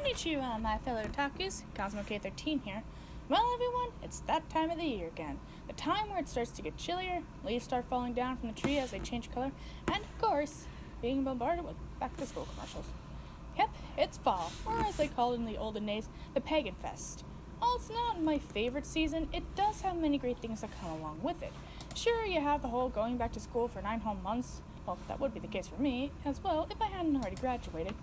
Konnichiwa, my fellow otakus. Cosmo K13 here. Well, everyone, it's that time of the year again. The time where it starts to get chillier, leaves start falling down from the tree as they change color, and of course, being bombarded with back-to-school commercials. Yep, it's fall, or as they called it in the olden days, the Pagan Fest. While it's not my favorite season, it does have many great things that come along with it. Sure, you have the whole going back to school for 9 whole months. Well, that would be the case for me, as well, if I hadn't already graduated.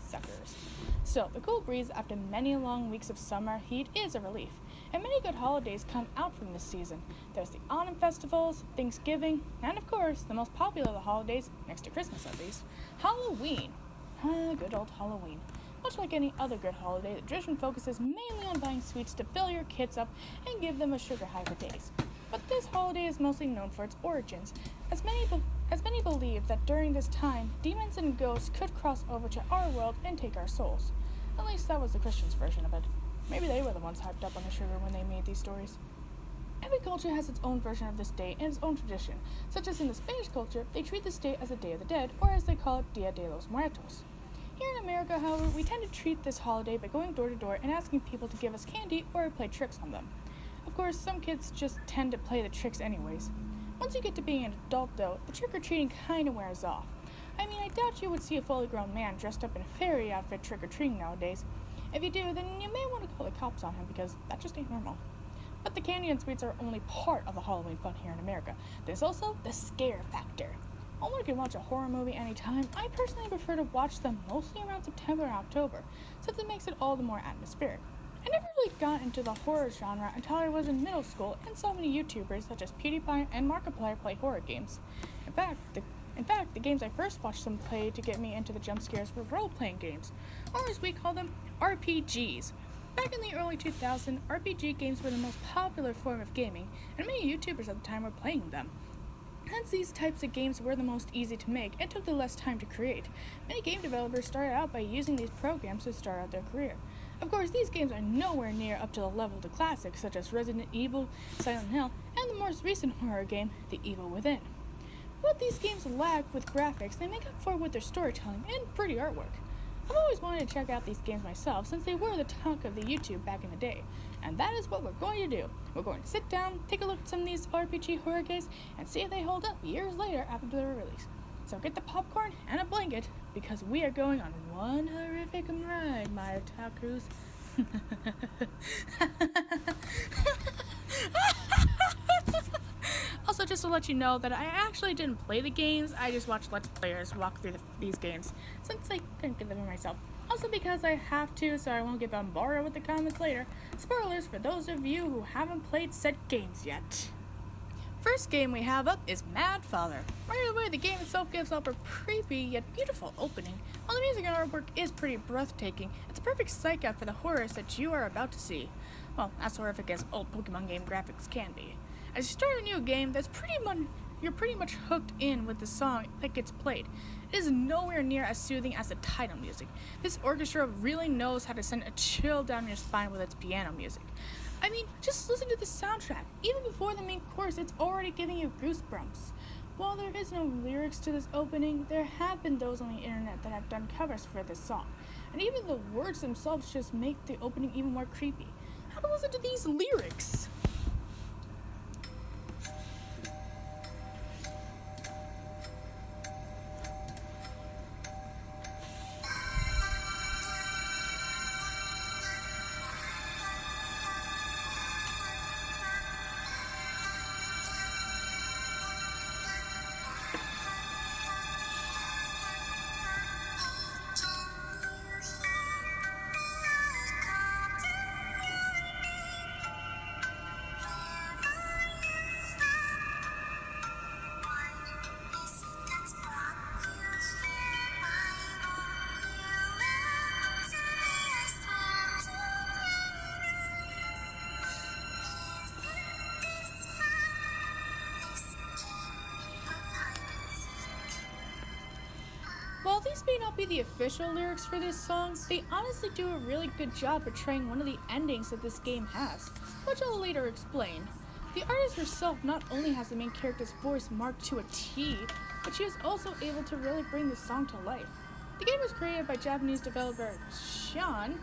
Suckers. Still, the cool breeze after many long weeks of summer heat is a relief, and many good holidays come out from this season. There's the autumn festivals, Thanksgiving, and of course, the most popular of the holidays, next to Christmas at least, Halloween. Good old Halloween. Much like any other good holiday, the tradition focuses mainly on buying sweets to fill your kids up and give them a sugar high for days. But this holiday is mostly known for its origins, as many believe that during this time, demons and ghosts could cross over to our world and take our souls. At least that was the Christians' version of it. Maybe they were the ones hyped up on the sugar when they made these stories. Every culture has its own version of this day and its own tradition, such as in the Spanish culture, they treat this day as the Day of the Dead, or as they call it, Dia de los Muertos. Here in America, however, we tend to treat this holiday by going door to door and asking people to give us candy or play tricks on them. Of course, some kids just tend to play the tricks anyways. Once you get to being an adult, though, the trick-or-treating kinda wears off. I mean, I doubt you would see a fully grown man dressed up in a fairy outfit trick-or-treating nowadays. If you do, then you may want to call the cops on him because that just ain't normal. But the candy and sweets are only part of the Halloween fun here in America. There's also the scare factor. Although I can watch a horror movie anytime, I personally prefer to watch them mostly around September and October, since it makes it all the more atmospheric. I never really got into the horror genre until I was in middle school and saw many YouTubers such as PewDiePie and Markiplier play horror games. In fact, the games I first watched them play to get me into the jump scares were role-playing games, or as we call them, RPGs. Back in the early 2000s, RPG games were the most popular form of gaming, and many YouTubers at the time were playing them. Hence, these types of games were the most easy to make and took the less time to create. Many game developers started out by using these programs to start out their career. Of course, these games are nowhere near up to the level of the classics such as Resident Evil, Silent Hill, and the most recent horror game, The Evil Within. What these games lack with graphics, they make up for with their storytelling and pretty artwork. I've always wanted to check out these games myself since they were the talk of the YouTube back in the day, and that is what we're going to do. We're going to sit down, take a look at some of these RPG horror games, and see if they hold up years later after their release. So get the popcorn and a blanket, because we are going on one horrific ride, my otakus. Also, just to let you know that I actually didn't play the games, I just watched Let's Players walk through these games, since I couldn't get them myself. Also because I have to, so I won't get bombarded with the comments later. Spoilers for those of you who haven't played said games yet. First game we have up is Mad Father. Right away, the game itself gives off a creepy yet beautiful opening. While the music and artwork is pretty breathtaking, it's a perfect psych out for the horrors that you are about to see. Well, as horrific as old Pokemon game graphics can be. As you start a new game, you're pretty much hooked in with the song that gets played. It is nowhere near as soothing as the title music. This orchestra really knows how to send a chill down your spine with its piano music. I mean, just listen to the soundtrack. Even before the main chorus, it's already giving you goosebumps. While there is no lyrics to this opening, there have been those on the internet that have done covers for this song. And even the words themselves just make the opening even more creepy. How to listen to these lyrics? While these may not be the official lyrics for this song, they honestly do a really good job portraying one of the endings that this game has, which I'll later explain. The artist herself not only has the main character's voice marked to a T, but she is also able to really bring the song to life. The game was created by Japanese developer Sean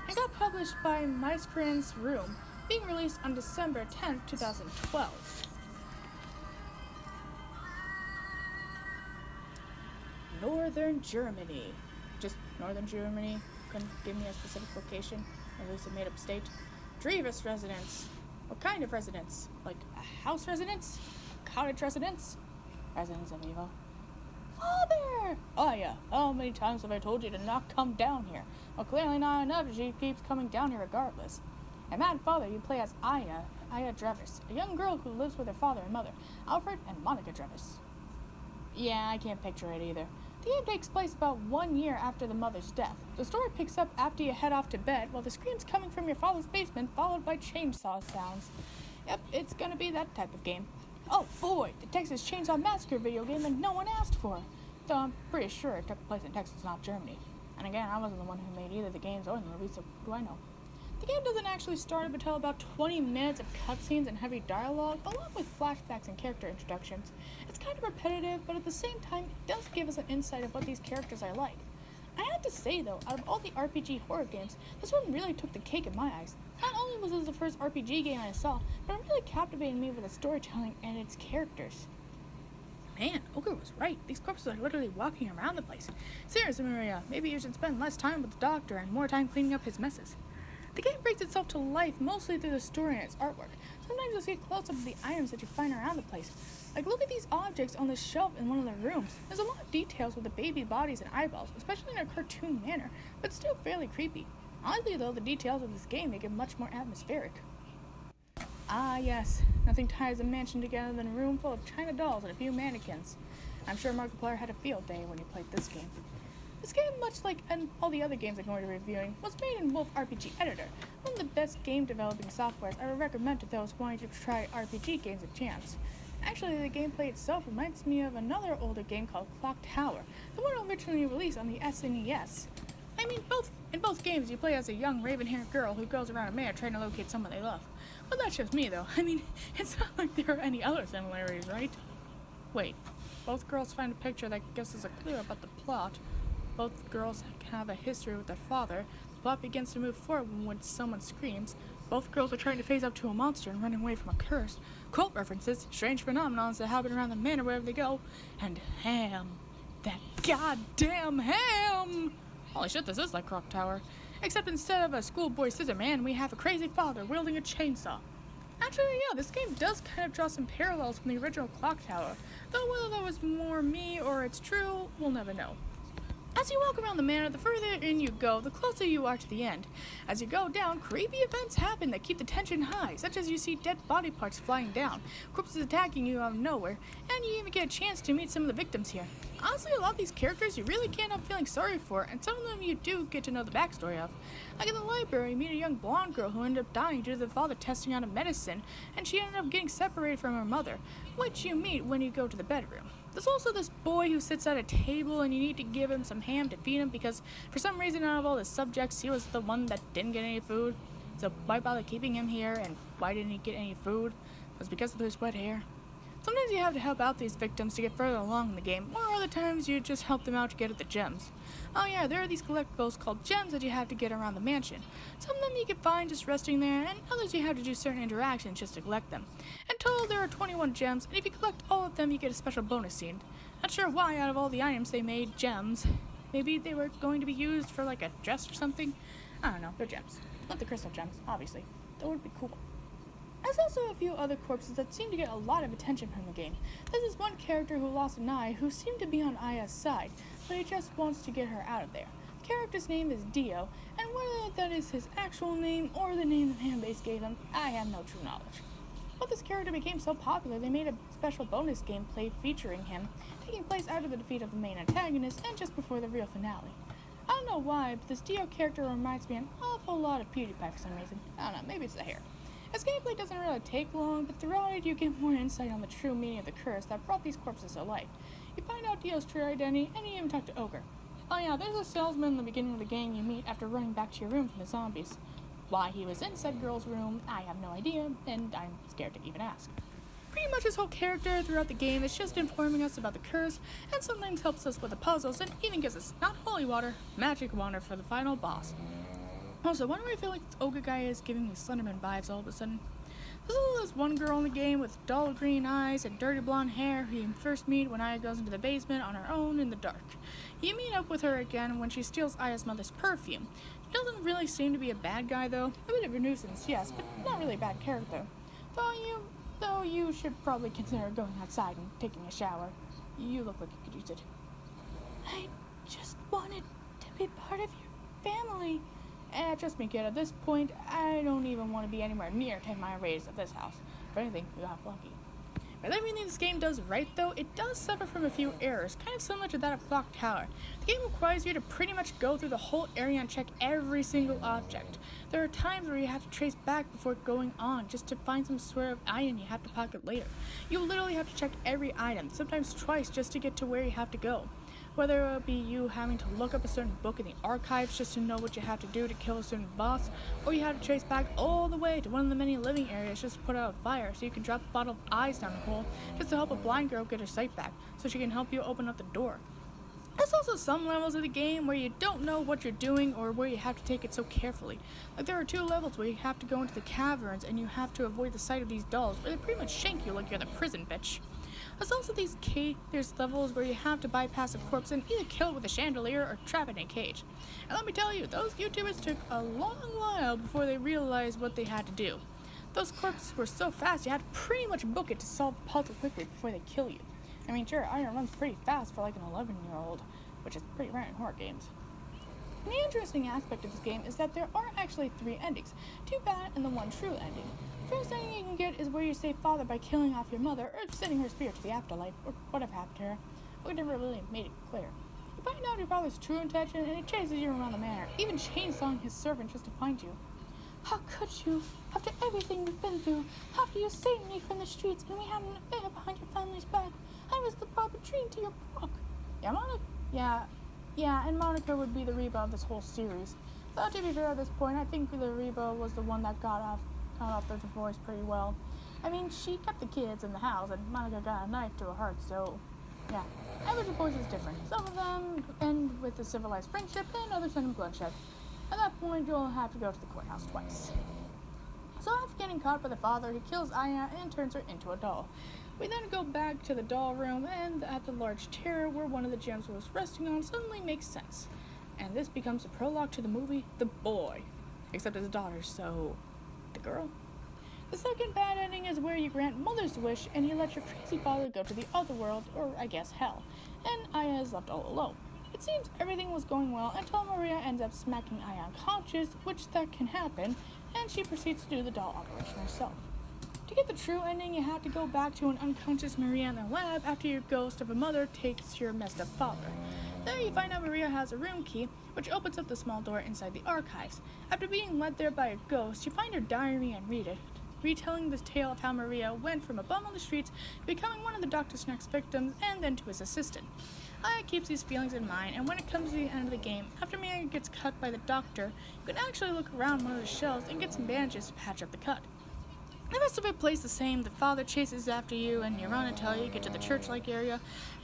and got published by Miscreant's Room, being released on December 10, 2012. Northern Germany. Just Northern Germany. Couldn't give me a specific location, or at least a made-up state. Drevis residence. What kind of residence? Like a house residence? A cottage residence? Residence of evil. Father! Oh yeah, how many times have I told you to not come down here? Well, clearly not enough, she keeps coming down here regardless. And Mad Father, you play as Aya Drevis, a young girl who lives with her father and mother, Alfred and Monica Drevis. Yeah, I can't picture it either. The game takes place about 1 year after the mother's death. The story picks up after you head off to bed, while the screams coming from your father's basement, followed by chainsaw sounds. Yep, it's gonna be that type of game. Oh boy, the Texas Chainsaw Massacre video game that no one asked for. Though I'm pretty sure it took place in Texas, not Germany. And again, I wasn't the one who made either the games or the movies, so who do I know? The game doesn't actually start up until about 20 minutes of cutscenes and heavy dialogue, along with flashbacks and character introductions. It's kind of repetitive, but at the same time, it does give us an insight of what these characters are like. I have to say though, out of all the RPG horror games, this one really took the cake in my eyes. Not only was this the first RPG game I saw, but it really captivated me with its storytelling and its characters. Man, Ogre was right. These corpses are literally walking around the place. Seriously, Maria, maybe you should spend less time with the doctor and more time cleaning up his messes. The game brings itself to life mostly through the story and its artwork. Sometimes you'll see close-ups of the items that you find around the place. Like, look at these objects on the shelf in one of the rooms. There's a lot of details with the baby bodies and eyeballs, especially in a cartoon manner, but still fairly creepy. Honestly, though, the details of this game make it much more atmospheric. Ah, yes. Nothing ties a mansion together than a room full of china dolls and a few mannequins. I'm sure Markiplier had a field day when he played this game. This game, much like all the other games I'm going to be reviewing, was made in Wolf RPG Editor, one of the best game developing softwares I would recommend to those wanting to try RPG games a chance. Actually, the gameplay itself reminds me of another older game called Clock Tower, the one originally released on the SNES. I mean, in both games, you play as a young raven-haired girl who goes around a maze trying to locate someone they love. But that's just me, though. I mean, it's not like there are any other similarities, right? Wait, both girls find a picture that gives us a clue about the plot. Both girls have a history with their father. The plot begins to move forward when someone screams. Both girls are trying to face up to a monster and running away from a curse. Cult references, strange phenomena that happen around the manor wherever they go. And Ham. That goddamn Ham! Holy shit, this is like Clock Tower. Except instead of a schoolboy scissor man, we have a crazy father wielding a chainsaw. Actually, yeah, this game does kind of draw some parallels from the original Clock Tower. Though whether that was more me or it's true, we'll never know. As you walk around the manor, the further in you go, the closer you are to the end. As you go down, creepy events happen that keep the tension high, such as you see dead body parts flying down, corpses attacking you out of nowhere, and you even get a chance to meet some of the victims here. Honestly, a lot of these characters you really can't help feeling sorry for, and some of them you do get to know the backstory of. Like in the library, you meet a young blonde girl who ended up dying due to the father testing out a medicine, and she ended up getting separated from her mother, which you meet when you go to the bedroom. There's also this boy who sits at a table and you need to give him some ham to feed him because for some reason out of all the subjects he was the one that didn't get any food. So why bother keeping him here, and why didn't he get any food? It was because of his wet hair. Sometimes you have to help out these victims to get further along in the game, or other times you just help them out to get at the gems. Oh yeah, there are these collectibles called gems that you have to get around the mansion. Some of them you can find just resting there, and others you have to do certain interactions just to collect them. In total there are 21 gems, and if you collect all of them you get a special bonus scene. Not sure why out of all the items they made gems. Maybe they were going to be used for like a dress or something? I don't know, they're gems. Not the crystal gems, obviously. That would be cool. There's also a few other corpses that seem to get a lot of attention from the game. There's this one character who lost an eye who seemed to be on Aya's side, but he just wants to get her out of there. The character's name is Dio, and whether that is his actual name or the name the fanbase gave him, I have no true knowledge. But this character became so popular they made a special bonus gameplay featuring him, taking place after the defeat of the main antagonist and just before the real finale. I don't know why, but this Dio character reminds me an awful lot of PewDiePie for some reason. I don't know, maybe it's the hair. His gameplay doesn't really take long, but throughout it you get more insight on the true meaning of the curse that brought these corpses to life. You find out Dio's true identity, and you even talk to Ogre. Oh yeah, there's a salesman in the beginning of the game you meet after running back to your room from the zombies. Why he was in said girl's room, I have no idea, and I'm scared to even ask. Pretty much his whole character throughout the game is just informing us about the curse, and sometimes helps us with the puzzles, and even gives us not holy water, magic water for the final boss. Also, why do I feel like this ogre guy is giving me Slenderman vibes all of a sudden? There's also this one girl in the game with dull green eyes and dirty blonde hair who you first meet when Aya goes into the basement on her own in the dark. You meet up with her again when she steals Aya's mother's perfume. She doesn't really seem to be a bad guy though. A bit of a nuisance, yes, but not really a bad character. Though you should probably consider going outside and taking a shower. You look like you could use it. I just wanted to be part of your family. Trust me, kid, at this point, I don't even want to be anywhere near 10 mile radius of this house. If anything, you got lucky. With everything this game does right, though, it does suffer from a few errors, kind of similar to that of Clock Tower. The game requires you to pretty much go through the whole area and check every single object. There are times where you have to trace back before going on, just to find some sort of item you have to pocket later. You literally have to check every item, sometimes twice, just to get to where you have to go. Whether it be you having to look up a certain book in the archives just to know what you have to do to kill a certain boss, or you have to trace back all the way to one of the many living areas just to put out a fire so you can drop a bottle of eyes down the hole just to help a blind girl get her sight back so she can help you open up the door. There's also some levels of the game where you don't know what you're doing or where you have to take it so carefully. Like there are 2 levels where you have to go into the caverns and you have to avoid the sight of these dolls where they pretty much shank you like you're the prison bitch. There's also there's levels where you have to bypass a corpse and either kill it with a chandelier or trap it in a cage. And let me tell you, those YouTubers took a long while before they realized what they had to do. Those corpses were so fast you had to pretty much book it to solve the puzzle quickly before they kill you. I mean, sure, Aya runs pretty fast for like an 11-year-old, which is pretty rare in horror games. And the interesting aspect of this game is that there are actually 3 endings, 2 bad and the 1 true ending. The first ending you can get is where you save father by killing off your mother or sending her spirit to the afterlife, or whatever happened to her. We never really made it clear. You find out your father's true intention and he chases you around the manor, even chainsawing his servant just to find you. How could you? After everything we've been through, after you saved me from the streets and we had an affair behind your family's back, I was the proper tree to your book. Yeah, and Monica would be the Reba of this whole series. Though to be fair at this point, I think the Reba was the one that got off the divorce pretty well. I mean, she kept the kids in the house and Monica got a knife to her heart, so yeah. Every divorce is different. Some of them end with a civilized friendship and others end in bloodshed. At that point, you'll have to go to the courthouse twice. So after getting caught by the father, he kills Aya and turns her into a doll. We then go back to the doll room, and at the large chair where one of the gems was resting on suddenly makes sense. And this becomes a prologue to the movie The Boy, except as a daughter, so the girl. The second bad ending is where you grant Mother's wish and you let your crazy father go to the other world, or I guess hell, and Aya is left all alone. It seems everything was going well until Maria ends up smacking Aya unconscious, which that can happen, and she proceeds to do the doll operation herself. To get the true ending, you have to go back to an unconscious Maria in the lab after your ghost of a mother takes your messed up father. There you find out Maria has a room key, which opens up the small door inside the archives. After being led there by a ghost, you find her diary and read it, retelling the tale of how Maria went from a bum on the streets to becoming one of the Dr. Snack's victims and then to his assistant. Aya keeps these feelings in mind, and when it comes to the end of the game, after Maria gets cut by the doctor, you can actually look around one of the shelves and get some bandages to patch up the cut. The rest of it plays the same. The father chases after you, and you run until you get to the church-like area,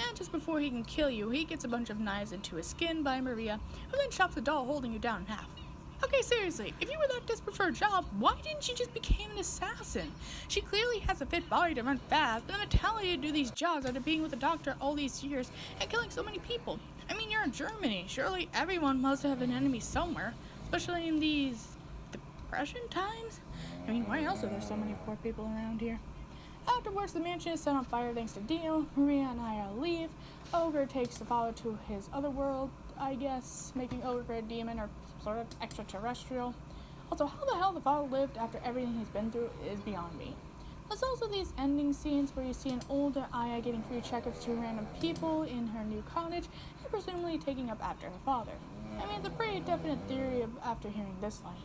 and just before he can kill you, he gets a bunch of knives into his skin by Maria, who then chops the doll holding you down in half. Okay, seriously, if you were that desperate for a job, why didn't she just become an assassin? She clearly has a fit body to run fast, and the mentality to do these jobs after being with the doctor all these years and killing so many people. I mean, you're in Germany. Surely everyone must have an enemy somewhere, especially in these depression times. I mean, why else are there so many poor people around here? Afterwards, the mansion is set on fire thanks to Dio. Maria and Aya leave. Ogre takes the father to his other world, I guess, making Ogre a demon or sort of extraterrestrial. Also, how the hell the father lived after everything he's been through is beyond me. There's also these ending scenes where you see an older Aya getting free checkups to random people in her new cottage and presumably taking up after her father. I mean, it's a pretty definite theory after hearing this line.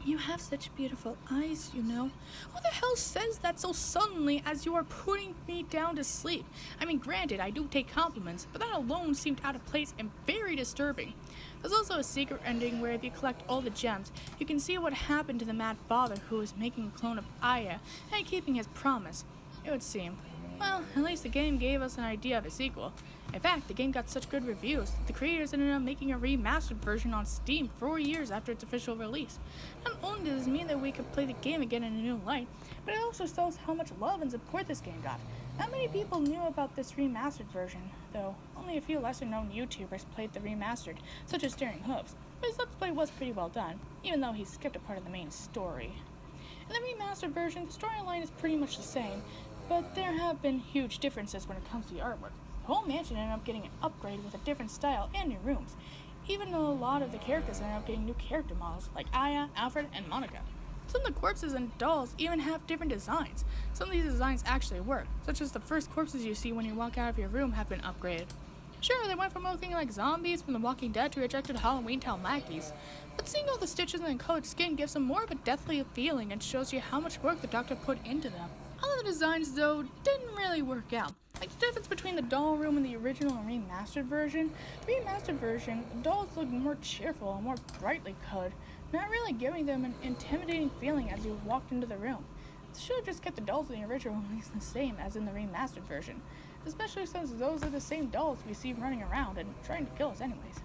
You have such beautiful eyes, you know. Who the hell says that so suddenly as you are putting me down to sleep? I mean, granted, I do take compliments, but that alone seemed out of place and very disturbing. There's also a secret ending where if you collect all the gems, you can see what happened to the mad father who was making a clone of Aya and keeping his promise. it would seem. Well, at least the game gave us an idea of a sequel. In fact, the game got such good reviews that the creators ended up making a remastered version on Steam 4 years after its official release. Not only does this mean that we could play the game again in a new light, but it also shows how much love and support this game got. Not many people knew about this remastered version, though only a few lesser-known YouTubers played the remastered, such as Daring Hooves, but his Let's Play was pretty well done, even though he skipped a part of the main story. In the remastered version, the storyline is pretty much the same, but there have been huge differences when it comes to the artwork. The whole mansion ended up getting an upgrade with a different style and new rooms, even though a lot of the characters ended up getting new character models, like Aya, Alfred, and Monica. Some of the corpses and dolls even have different designs. Some of these designs actually work, such as the first corpses you see when you walk out of your room have been upgraded. Sure, they went from looking like zombies from The Walking Dead to rejected Halloween Town lackeys, but seeing all the stitches and colored skin gives them more of a deathly feeling and shows you how much work the doctor put into them. All of the designs, though, didn't really work out. Like the difference between the doll room and the original and remastered version. The remastered version, the dolls looked more cheerful and more brightly colored, not really giving them an intimidating feeling as you walked into the room. It should have just kept the dolls in the original release the same as in the remastered version, especially since those are the same dolls we see running around and trying to kill us anyways.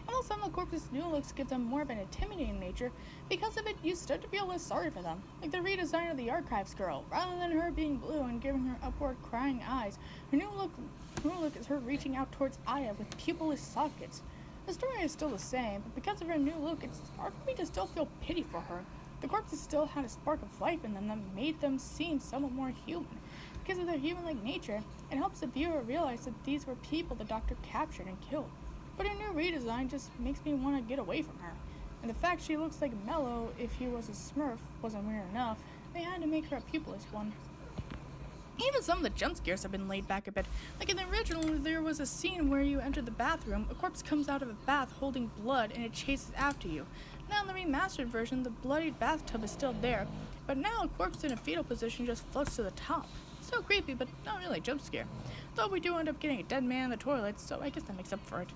And while some of the corpses' new looks give them more of an intimidating nature, because of it you start to feel less sorry for them. Like the redesign of the Archives girl. Rather than her being blue and giving her upward crying eyes, her new look is her reaching out towards Aya with pupilless sockets. The story is still the same, but because of her new look, it's hard for me to still feel pity for her. The corpses still had a spark of life in them that made them seem somewhat more human. Because of their human-like nature, it helps the viewer realize that these were people the doctor captured and killed. But her new redesign just makes me want to get away from her. And the fact she looks like Mello if he was a Smurf wasn't weird enough. They had to make her a pupilless one. Even some of the jump scares have been laid back a bit. Like in the original, there was a scene where you enter the bathroom, a corpse comes out of a bath holding blood, and it chases after you. Now in the remastered version, the bloodied bathtub is still there, but now a corpse in a fetal position just floats to the top. So creepy, but not really a jump scare. Though we do end up getting a dead man in the toilet, so I guess that makes up for it.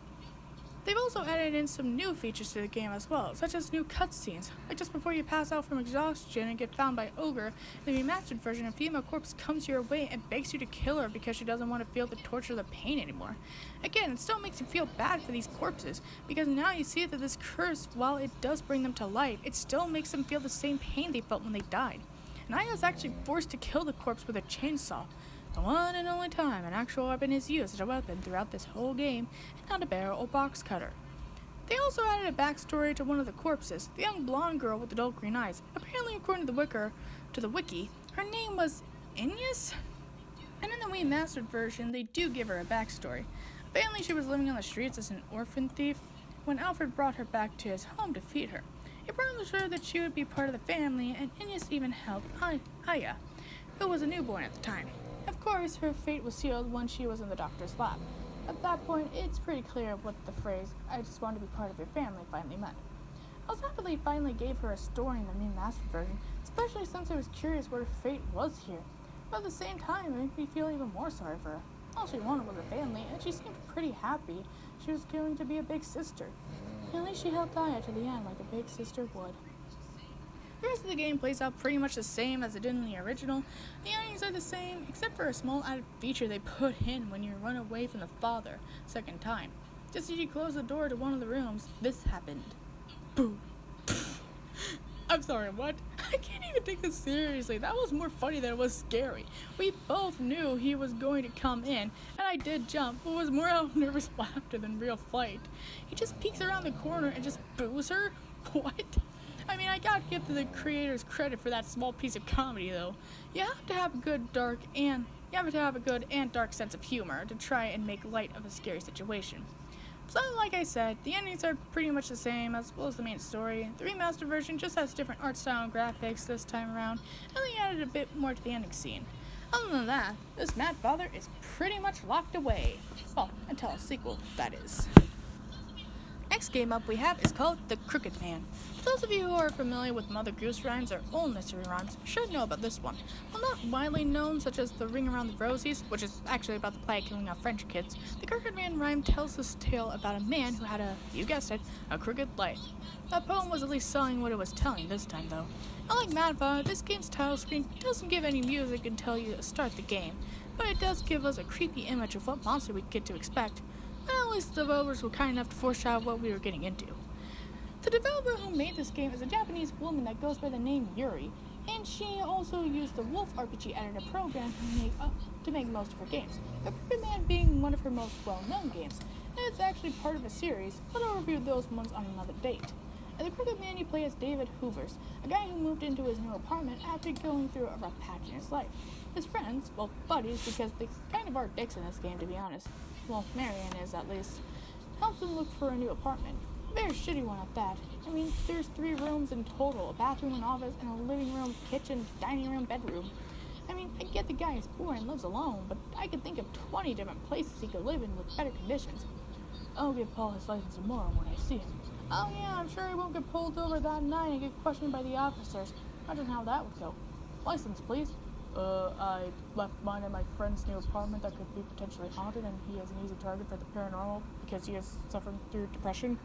They've also added in some new features to the game as well, such as new cutscenes. Like just before you pass out from exhaustion and get found by Ogre, in the remastered version, a female corpse comes your way and begs you to kill her because she doesn't want to feel the torture or the pain anymore. Again, it still makes you feel bad for these corpses, because now you see that this curse, while it does bring them to life, it still makes them feel the same pain they felt when they died. And Aya is actually forced to kill the corpse with a chainsaw. The one and only time an actual weapon is used as a weapon throughout this whole game, and not a barrel or box cutter. They also added a backstory to one of the corpses, the young blonde girl with the dull green eyes. Apparently, according to the wiki, her name was Ines? And in the remastered version, they do give her a backstory. Apparently, she was living on the streets as an orphan thief when Alfred brought her back to his home to feed her. He promised her that she would be part of the family, and Ines even helped Aya, who was a newborn at the time. Of course, her fate was sealed when she was in the doctor's lab. At that point, it's pretty clear what the phrase, "I just want to be part of your family," finally meant. I was happy they finally gave her a story in the remastered version, especially since I was curious what her fate was here. But at the same time, it made me feel even more sorry for her. All she wanted was a family, and she seemed pretty happy she was going to be a big sister. And at least she helped Aya to the end like a big sister would. The rest of the game plays out pretty much the same as it did in the original. The endings are the same, except for a small added feature they put in when you run away from the father second time. Just as you close the door to one of the rooms, this happened. Boom. I'm sorry, what? I can't even take this seriously. That was more funny than it was scary. We both knew he was going to come in, and I did jump, but was more out of nervous laughter than real fright. He just peeks around the corner and just boos her? What? I mean, I gotta give the creators credit for that small piece of comedy, though. You have to have a good and dark sense of humor to try and make light of a scary situation. So, like I said, the endings are pretty much the same as well as the main story. The remastered version just has different art style and graphics this time around, and they added a bit more to the ending scene. Other than that, this Mad Father is pretty much locked away. Well, until a sequel, that is. next game up we have is called The Crooked Man. For those of you who are familiar with Mother Goose rhymes or old nursery rhymes, should know about this one. While not widely known, such as The Ring Around the Rosies, which is actually about the plague killing off French kids, The Crooked Man rhyme tells this tale about a man who had you guessed it, a crooked life. That poem was at least selling what it was telling this time though. Unlike Madva, this game's title screen doesn't give any music until you start the game, but it does give us a creepy image of what monster we get to expect. Well, at least the developers were kind enough to foreshadow what we were getting into. The developer who made this game is a Japanese woman that goes by the name Yuri, and she also used the Wolf RPG editor program to make most of her games, The Crooked Man being one of her most well-known games, and it's actually part of a series, but I'll review those ones on another date. In The Crooked Man, you play as David Hoovers, a guy who moved into his new apartment after going through a rough patch in his life. His friends, well, buddies, because they kind of are dicks in this game, to be honest. Well, Marion is, at least. Helps him look for a new apartment. A very shitty one at that. I mean, there's 3 rooms in total, a bathroom, an office, and a living room, kitchen, dining room, bedroom. I mean, I get the guy is poor and lives alone, but I could think of 20 different places he could live in with better conditions. I'll give Paul his license tomorrow when I see him. Oh yeah, I'm sure he won't get pulled over that night and get questioned by the officers. Imagine how that would go. License, please. I left mine in my friend's new apartment that could be potentially haunted, and he is an easy target for the paranormal because he is suffering through depression.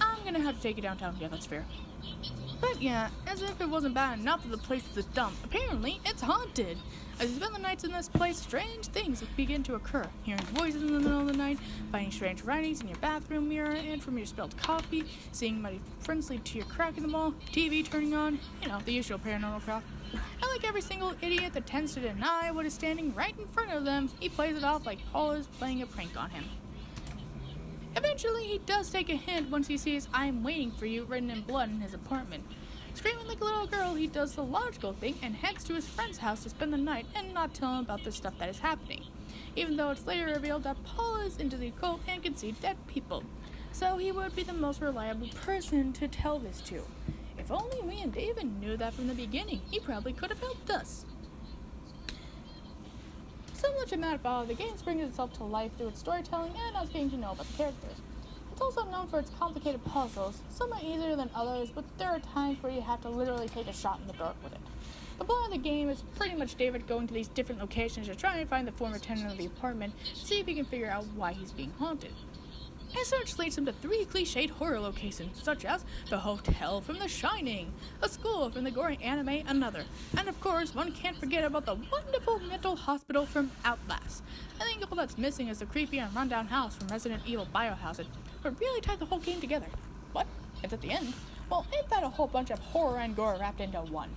I'm gonna have to take you downtown. Yeah, that's fair. But yeah, as if it wasn't bad enough that the place is a dump, apparently it's haunted. As you spend the nights in this place, strange things begin to occur. Hearing voices in the middle of the night, finding strange writings in your bathroom mirror and from your spilled coffee, seeing muddy friends lead to your crack in the wall, TV turning on, the usual paranormal crap. And like every single idiot that tends to deny what is standing right in front of them, he plays it off like Paul is playing a prank on him. Eventually, he does take a hint once he sees "I'm waiting for you" written in blood in his apartment. Screaming like a little girl, he does the logical thing and heads to his friend's house to spend the night and not tell him about the stuff that is happening, even though it's later revealed that Paul is into the occult and can see dead people. So he would be the most reliable person to tell this to. If only me and David knew that from the beginning, he probably could have helped us. Similar to Madball, the game brings itself to life through its storytelling and us getting to know about the characters. It's also known for its complicated puzzles, some are easier than others, but there are times where you have to literally take a shot in the dark with it. The plot of the game is pretty much David going to these different locations to try and find the former tenant of the apartment to see if he can figure out why he's being haunted. And such leads him to 3 cliched horror locations, such as the hotel from The Shining, a school from the gory anime Another, and of course, one can't forget about the wonderful mental hospital from Outlast. I think all that's missing is the creepy and rundown house from Resident Evil Biohazard, but really tie the whole game together. What? It's at the end? Well, ain't that a whole bunch of horror and gore wrapped into one?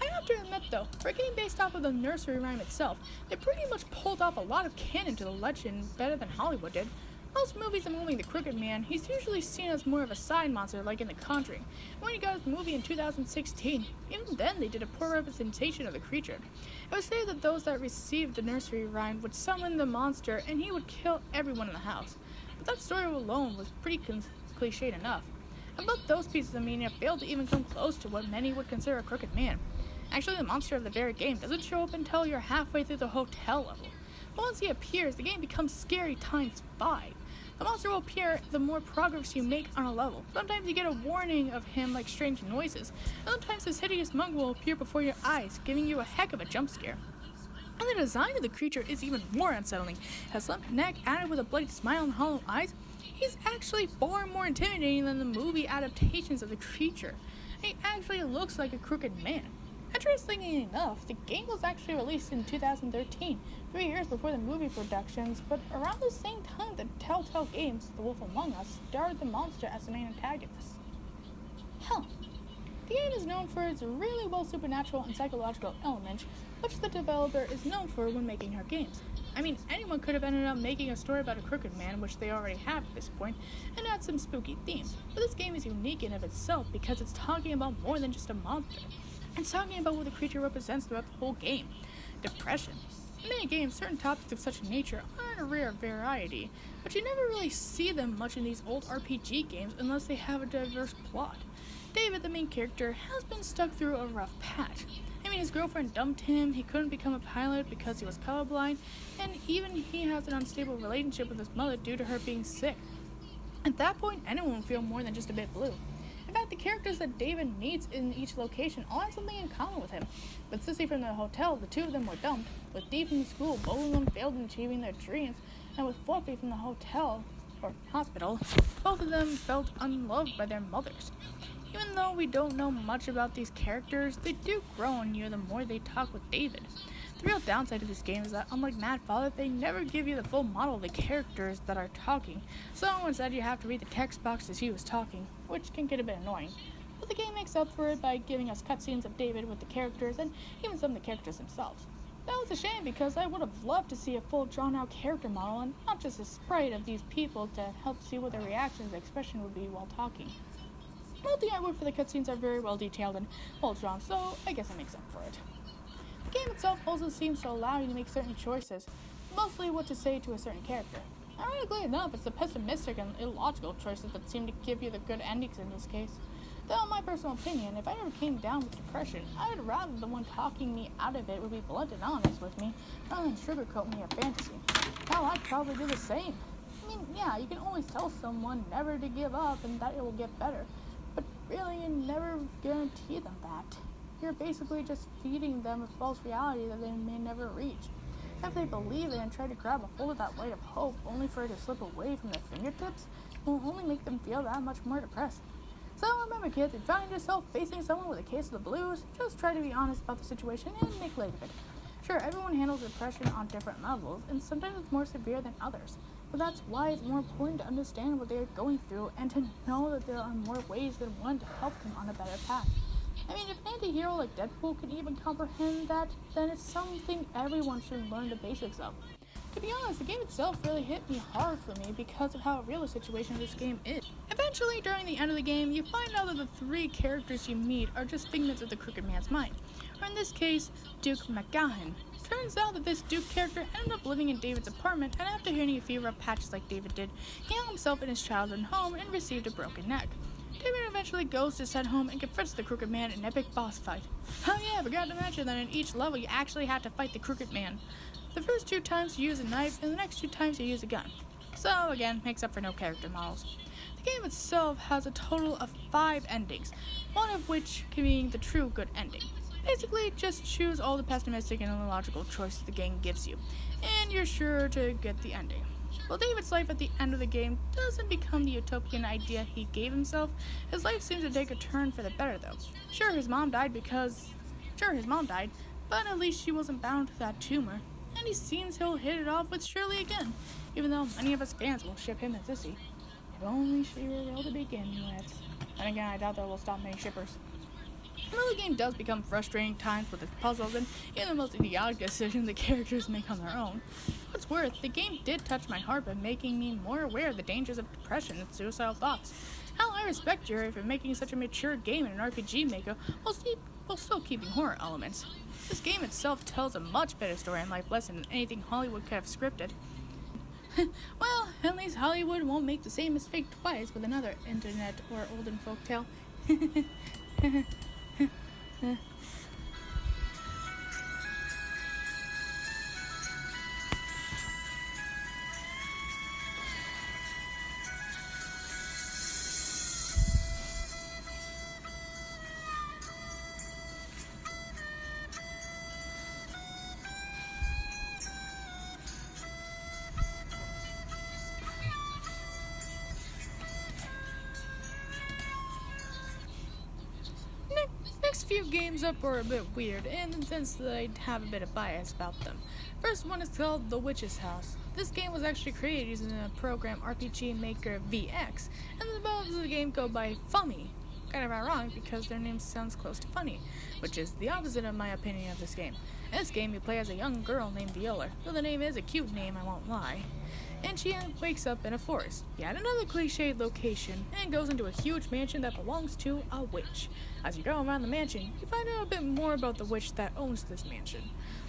I have to admit though, for a game based off of the nursery rhyme itself, they pretty much pulled off a lot of canon to the legend better than Hollywood did. Most movies involving the Crooked Man, he's usually seen as more of a side monster like in The Conjuring. When he got his movie in 2016, even then they did a poor representation of the creature. It was said that those that received the nursery rhyme would summon the monster and he would kill everyone in the house. But that story alone was pretty cliched enough. And both those pieces of media failed to even come close to what many would consider a Crooked Man. Actually, the monster of the very game doesn't show up until you're halfway through the hotel level. But once he appears, the game becomes scary times 5. The monster will appear the more progress you make on a level. Sometimes you get a warning of him like strange noises, and sometimes this hideous mug will appear before your eyes, giving you a heck of a jump scare. And the design of the creature is even more unsettling. Has limp neck added with a bloody smile and hollow eyes, he's actually far more intimidating than the movie adaptations of the creature. He actually looks like a crooked man. Interestingly enough, the game was actually released in 2013, 3 years before the movie productions, but around the same time that Telltale Games, The Wolf Among Us, starred the monster as the main antagonist. Hell, the game is known for its really well supernatural and psychological elements, which the developer is known for when making her games. I mean, anyone could have ended up making a story about a crooked man, which they already have at this point, and add some spooky themes, but this game is unique in of itself because it's talking about more than just a monster. It's talking about what the creature represents throughout the whole game. Depression. In many games, certain topics of such a nature are a rare variety, but you never really see them much in these old RPG games unless they have a diverse plot. David, the main character, has been stuck through a rough patch. his girlfriend dumped him, he couldn't become a pilot because he was colorblind, and even he has an unstable relationship with his mother due to her being sick. At that point, anyone would feel more than just a bit blue. In fact, the characters that David meets in each location all have something in common with him. With Sissy from the hotel, the two of them were dumped. With Dee from the school, both of them failed in achieving their dreams. And with Fluffy from the hotel, or hospital, both of them felt unloved by their mothers. Even though we don't know much about these characters, they do grow on you the more they talk with David. The real downside of this game is that, unlike Mad Father, they never give you the full model of the characters that are talking, so instead you have to read the text box as he was talking, which can get a bit annoying. But the game makes up for it by giving us cutscenes of David with the characters, and even some of the characters themselves. That was a shame because I would have loved to see a full drawn-out character model, and not just a sprite of these people to help see what their reactions and expression would be while talking. Well, the artwork for the cutscenes are very well detailed and well drawn, so I guess it makes up for it. The game itself also seems to allow you to make certain choices, mostly what to say to a certain character. Ironically enough, it's the pessimistic and illogical choices that seem to give you the good endings in this case. Though in my personal opinion, if I ever came down with depression, I would rather the one talking me out of it would be blunt and honest with me, rather than sugarcoat me a fantasy. Hell, I'd probably do the same. I mean, yeah, you can always tell someone never to give up and that it will get better, but really you never guarantee them that. You're basically just feeding them a false reality that they may never reach. If they believe it and try to grab a hold of that light of hope only for it to slip away from their fingertips, it will only make them feel that much more depressed. So remember kids, if you find yourself facing someone with a case of the blues, just try to be honest about the situation and make light of it. Sure, everyone handles depression on different levels, and sometimes it's more severe than others. But that's why it's more important to understand what they are going through and to know that there are more ways than one to help them on a better path. I mean, if an anti-hero like Deadpool can even comprehend that, then it's something everyone should learn the basics of. To be honest, the game itself really hit me hard for me because of how real the situation of this game is. Eventually, during the end of the game, you find out that the three characters you meet are just figments of the Crooked Man's mind, or in this case, Duke McGahan. Turns out that this Duke character ended up living in David's apartment, and after hitting a few rough patches like David did, he hung himself in his childhood home and received a broken neck. David eventually goes to his home and confronts the Crooked Man in an epic boss fight. Oh yeah, I forgot to mention that in each level you actually have to fight the Crooked Man. The first 2 times you use a knife, and the next 2 times you use a gun. So again, makes up for no character models. The game itself has a total of 5 endings, one of which being the true good ending. Basically, just choose all the pessimistic and illogical choices the game gives you, and you're sure to get the ending. While David's life at the end of the game doesn't become the utopian idea he gave himself, his life seems to take a turn for the better though. Sure, his mom died, but at least she wasn't bound to that tumor. And he seems he'll hit it off with Shirley again, even though many of us fans will ship him and Sissy. If only she were real to begin with. And again, I doubt that will stop many shippers. Although the game does become frustrating times with its puzzles and even the most idiotic decisions the characters make on their own. For what's worth, the game did touch my heart by making me more aware of the dangers of depression and suicidal thoughts. Hell, I respect Jerry for making such a mature game in an RPG maker while still keeping horror elements. This game itself tells a much better story and life lesson than anything Hollywood could have scripted. Well, at least Hollywood won't make the same mistake twice with another internet or olden folktale. Next few games up are a bit weird, and in the sense that I have a bit of bias about them. First one is called The Witch's House. This game was actually created using a program RPG Maker VX, and the developers of the game go by Fummy. Kind of ironic because their name sounds close to funny, which is the opposite of my opinion of this game. In this game, you play as a young girl named Viola, though the name is a cute name, I won't lie. and she wakes up in a forest, yet another cliched location, and goes into a huge mansion that belongs to a witch. As you go around the mansion, you find out a bit more about the witch that owns this mansion,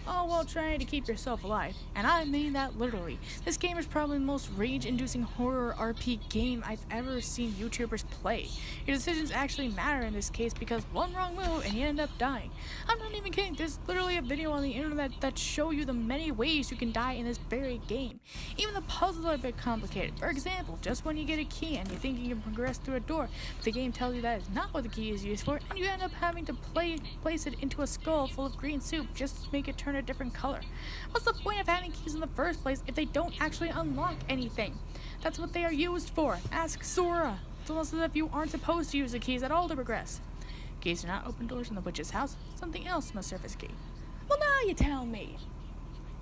all while trying to keep yourself alive, and I mean that literally. This game is probably the most rage-inducing horror RP game I've ever seen YouTubers play. Your decisions actually matter in this case because one wrong move and you end up dying. I'm not even kidding, there's literally a video on the internet that show you the many ways you can die in this very game. Even the puzzles are a bit complicated. For example, just when you get a key and you think you can progress through a door, but the game tells you that is not what the key is used for, and you end up having to place it into a skull full of green soup just to make it turn a different color. What's the point of having keys in the first place if they don't actually unlock anything? That's what they are used for. Ask Sora. It's almost as if you aren't supposed to use the keys at all to progress. Keys do not open doors in the witch's house. Something else must surface key. Well, now you tell me.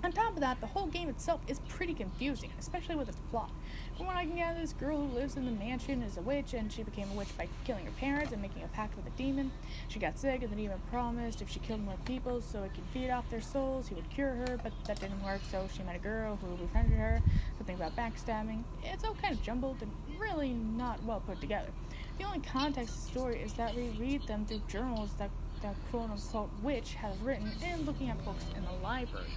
On top of that, the whole game itself is pretty confusing, especially with its plot. From what I can gather, this girl who lives in the mansion is a witch, and she became a witch by killing her parents and making a pact with a demon. She got sick, and the demon promised if she killed more people so it could feed off their souls, he would cure her, but that didn't work, so she met a girl who befriended her, something about backstabbing. It's all kind of jumbled and really not well put together. The only context of the story is that we read them through journals that quote-unquote witch has written and looking at books in the library.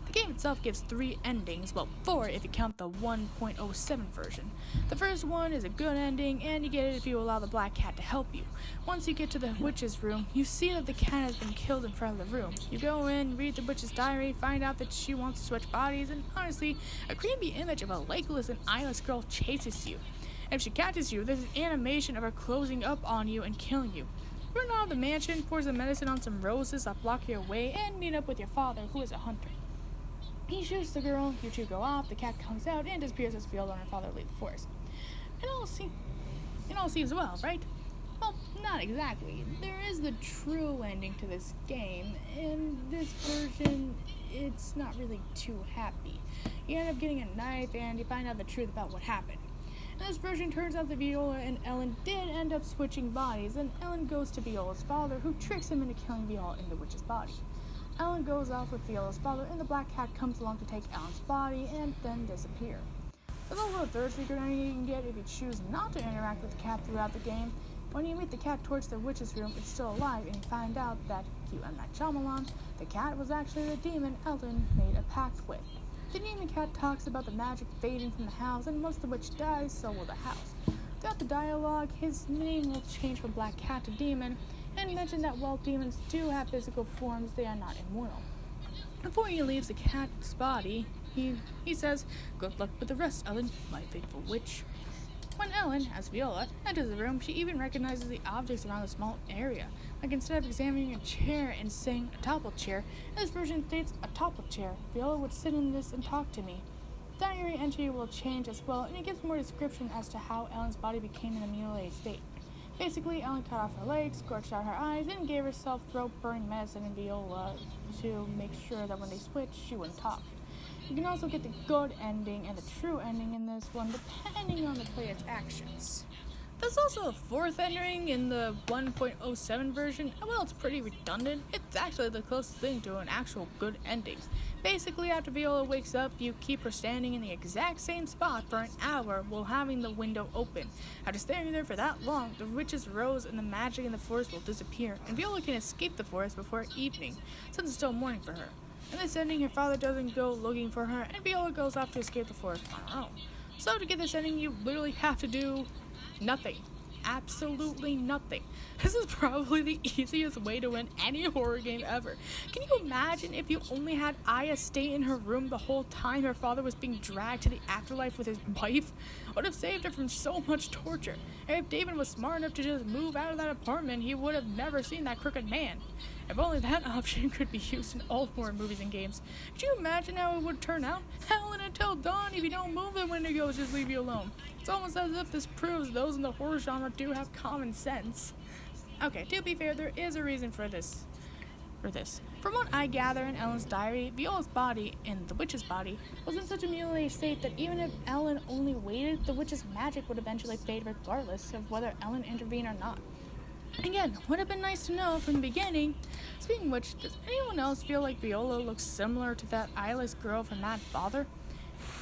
The game itself gives 3 endings, well 4 if you count the 1.07 version. The first one is a good ending, and you get it if you allow the black cat to help you. Once you get to the witch's room, you see that the cat has been killed in front of the room. You go in, read the witch's diary, find out that she wants to switch bodies, and honestly, a creepy image of a legless and eyeless girl chases you. And if she catches you, there's an animation of her closing up on you and killing you. Run out of the mansion, pour some medicine on some roses that block your way, and meet up with your father, who is a hunter. He shoots the girl, you two go off, the cat comes out and disappears as Viola and her father leave the forest. It all seems well, right? Well, not exactly. There is the true ending to this game. In this version, it's not really too happy. You end up getting a knife and you find out the truth about what happened. In this version, turns out that Viola and Ellen did end up switching bodies, and Ellen goes to Viola's father, who tricks him into killing Viola in the witch's body. Ellen goes off with Viola's father, and the black cat comes along to take Ellen's body and then disappear. There's also a third secret ending you can get if you choose not to interact with the cat throughout the game. When you meet the cat towards the witch's room, it's still alive, and you find out that, cue M. Night Shyamalan, the cat was actually the demon Ellen made a pact with. The demon cat talks about the magic fading from the house, and once the witch dies, so will the house. Throughout the dialogue, his name will change from Black Cat to Demon, and mention that while demons do have physical forms, they are not immortal. Before he leaves the cat's body, he says, "Good luck with the rest, Ellen, my faithful witch." When Ellen, as Viola, enters the room, she even recognizes the objects around the small area. Like instead of examining a chair and saying a toppled chair, this version states a toppled chair. Viola would sit in this and talk to me. The diary entry will change as well, and it gives more description as to how Ellen's body became in a mutilated state. Basically, Ellen cut off her legs, scorched out her eyes, and gave herself throat-burning medicine in Viola to make sure that when they switched, she wouldn't talk. You can also get the good ending and the true ending in this one, depending on the player's actions. There's also a 4th ending in the 1.07 version, and while it's pretty redundant, it's actually the closest thing to an actual good ending. Basically, after Viola wakes up, you keep her standing in the exact same spot for an hour while having the window open. After standing there for that long, the witch's rose and the magic in the forest will disappear, and Viola can escape the forest before evening, since it's still morning for her. In this ending, her father doesn't go looking for her, and Viola goes off to escape the forest on her own. So to get this ending, you literally have to do nothing. Absolutely nothing. This is probably the easiest way to win any horror game ever. Can you imagine if you only had Aya stay in her room the whole time her father was being dragged to the afterlife with his wife? Would have saved her from so much torture. And if David was smart enough to just move out of that apartment, he would have never seen that crooked man. If only that option could be used in all horror movies and games. Could you imagine how it would turn out? Hell, and until dawn, if you don't move, the Wendigos just leave you alone. It's almost as if this proves those in the horror genre do have common sense. Okay, to be fair, there is a reason for this. From what I gather in Ellen's diary, Viola's body, and the witch's body, was in such a mutilated state that even if Ellen only waited, the witch's magic would eventually fade regardless of whether Ellen intervened or not. Again, would have been nice to know from the beginning. Speaking of which, does anyone else feel like Viola looks similar to that eyeless girl from Mad Father?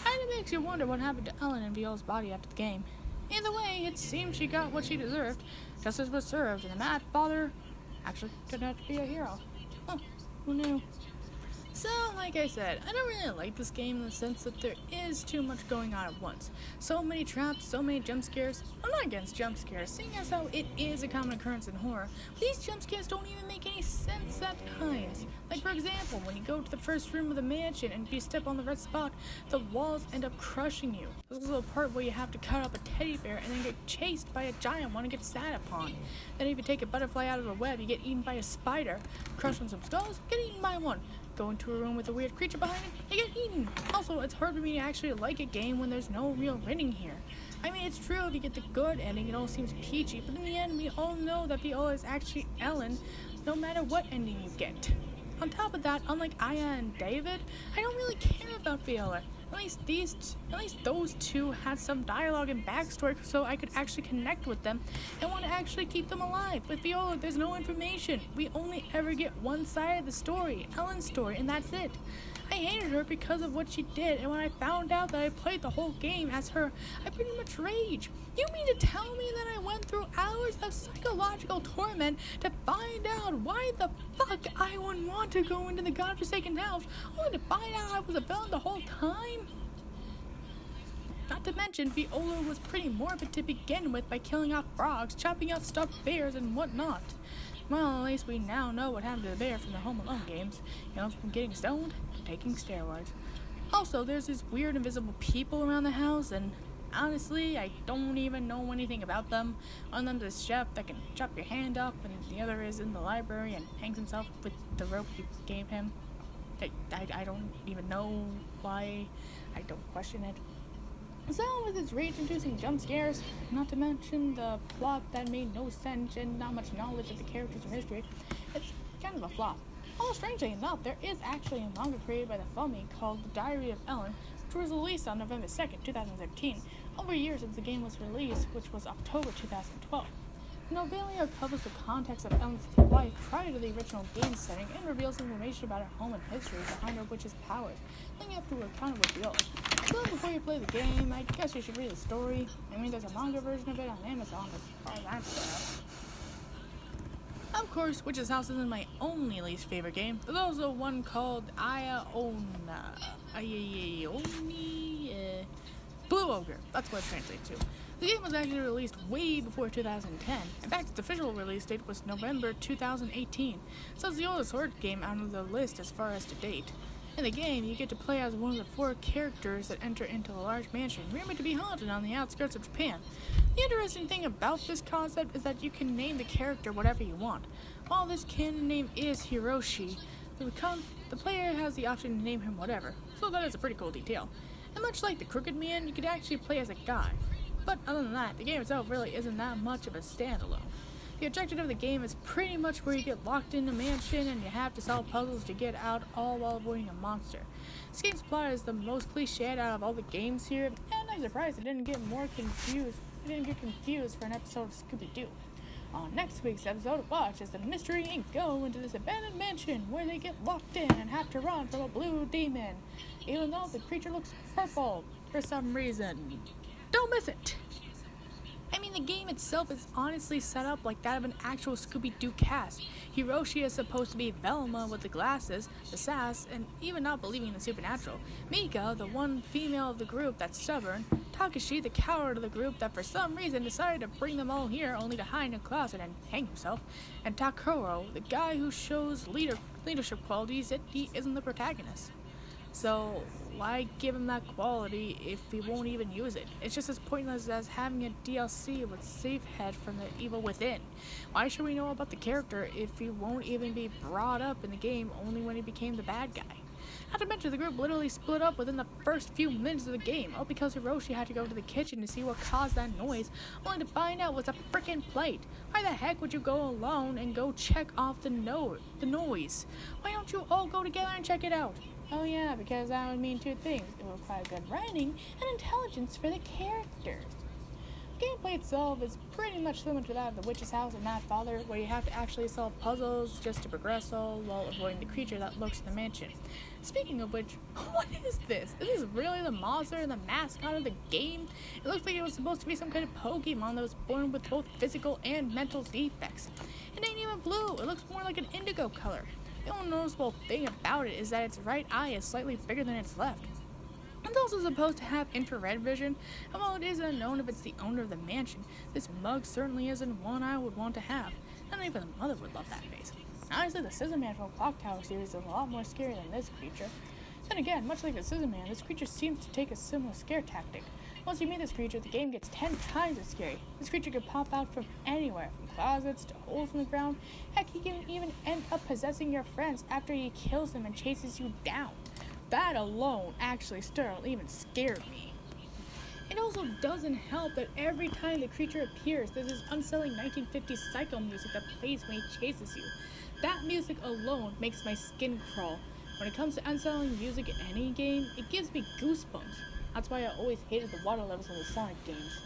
Kinda makes you wonder what happened to Ellen and Viola's body after the game. Either way, it seems she got what she deserved. Justice was served, and the Mad Father actually turned out to be a hero. Huh, who knew? So, like I said, I don't really like this game in the sense that there is too much going on at once. So many traps, so many jump scares. I'm not against jump scares, seeing as how it is a common occurrence in horror. But these jump scares don't even make any sense at times. Like, for example, when you go to the first room of the mansion and if you step on the red spot, the walls end up crushing you. There's also a part where you have to cut up a teddy bear and then get chased by a giant one and get sat upon. Then if you take a butterfly out of a web, you get eaten by a spider. Crush on some skulls, get eaten by one. Go into a room with a weird creature behind it, you get eaten. Also, it's hard for me to actually like a game when there's no real ending here. I mean, it's true if you get the good ending, it all seems peachy, but in the end, we all know that Viola is actually Ellen, no matter what ending you get. On top of that, unlike Aya and David, I don't really care about Viola. At least those two had some dialogue and backstory so I could actually connect with them and want to actually keep them alive. With Viola, there's no information. We only ever get one side of the story, Ellen's story, and that's it. I hated her because of what she did, and when I found out that I played the whole game as her, I pretty much raged. You mean to tell me that I went through hours of psychological torment to find out why the fuck I would want to go into the godforsaken house, only to find out I was a villain the whole time? Not to mention, Viola was pretty morbid to begin with by killing off frogs, chopping off stuffed bears, and whatnot. Well, at least we now know what happened to the bear from the Home Alone games. You know, from getting stoned to taking steroids. Also, there's these weird invisible people around the house, and honestly, I don't even know anything about them. One of them's a chef that can chop your hand off, and the other is in the library and hangs himself with the rope you gave him. I don't even know why. I don't question it. So, with its rage-inducing jump scares, not to mention the plot that made no sense and not much knowledge of the characters or history, it's kind of a flop. Although, strangely enough, there is actually a manga created by the FOMI called The Diary of Ellen, which was released on November 2nd, 2013, over a year since the game was released, which was October 2012. The novella covers the context of Ellen's life prior to the original game setting and reveals information about her home and history behind her witch's powers, linking up to her encounter with Viola. So before you play the game, I guess you should read the story. I mean, there's a manga version of it on Amazon as far as I'm concerned. Of course, Witch's House isn't my only least favorite game. There's also one called Blue Ogre. That's what it translates to. The game was actually released way before 2010. In fact, its official release date was November 2018. So it's the oldest horror game out of the list as far as to date. In the game, you get to play as one of the 4 characters that enter into a large mansion, rumored to be haunted on the outskirts of Japan. The interesting thing about this concept is that you can name the character whatever you want. While this canon name is Hiroshi, the player has the option to name him whatever, so that is a pretty cool detail. And much like the Crooked Man, you could actually play as a guy. But other than that, the game itself really isn't that much of a standalone. The objective of the game is pretty much where you get locked in a mansion and you have to solve puzzles to get out, all while avoiding a monster. This game's plot is the most cliched out of all the games here, and I'm surprised it didn't get confused for an episode of Scooby-Doo. On next week's episode, watch as the Mystery Inc. go into this abandoned mansion where they get locked in and have to run from a blue demon, even though the creature looks purple for some reason. Don't miss it! I mean, the game itself is honestly set up like that of an actual Scooby-Doo cast. Hiroshi is supposed to be Velma with the glasses, the sass, and even not believing in the supernatural. Mika, the one female of the group that's stubborn. Takashi, the coward of the group that for some reason decided to bring them all here only to hide in a closet and hang himself. And Takuro, the guy who shows leadership qualities yet he isn't the protagonist. So, why give him that quality if he won't even use it? It's just as pointless as having a DLC with Safehead from the Evil Within. Why should we know about the character if he won't even be brought up in the game only when he became the bad guy? Not to mention, the group literally split up within the first few minutes of the game, all because Hiroshi had to go to the kitchen to see what caused that noise, only to find out it was a frickin' plate. Why the heck would you go alone and go check off the noise? Why don't you all go together and check it out? Oh yeah, because that would mean 2 things. It would require good writing and intelligence for the characters. gameplay itself is pretty much similar to that of The Witch's House and Mad Father, where you have to actually solve puzzles just to progress all while avoiding the creature that lurks in the mansion. Speaking of which, what is this? Is this really the monster and the mascot of the game? It looks like it was supposed to be some kind of Pokemon that was born with both physical and mental defects. It ain't even blue, it looks more like an indigo color. The only noticeable thing about it is that its right eye is slightly bigger than its left. It's also supposed to have infrared vision, and while it is unknown if it's the owner of the mansion, this mug certainly isn't one I would want to have. Not even the mother would love that face. Honestly, the Scissor Man from Clock Tower series is a lot more scary than this creature. Then again, much like the Scissor Man, this creature seems to take a similar scare tactic. Once you meet this creature, the game gets 10 times as scary. This creature can pop out from anywhere, from closets to holes in the ground. Heck, he can even end up possessing your friends after he kills them and chases you down. That alone actually still even scared me. It also doesn't help that every time the creature appears, there's this unsettling 1950s psycho music that plays when he chases you. That music alone makes my skin crawl. When it comes to unsettling music in any game, it gives me goosebumps. That's why I always hated the water levels in the Sonic games.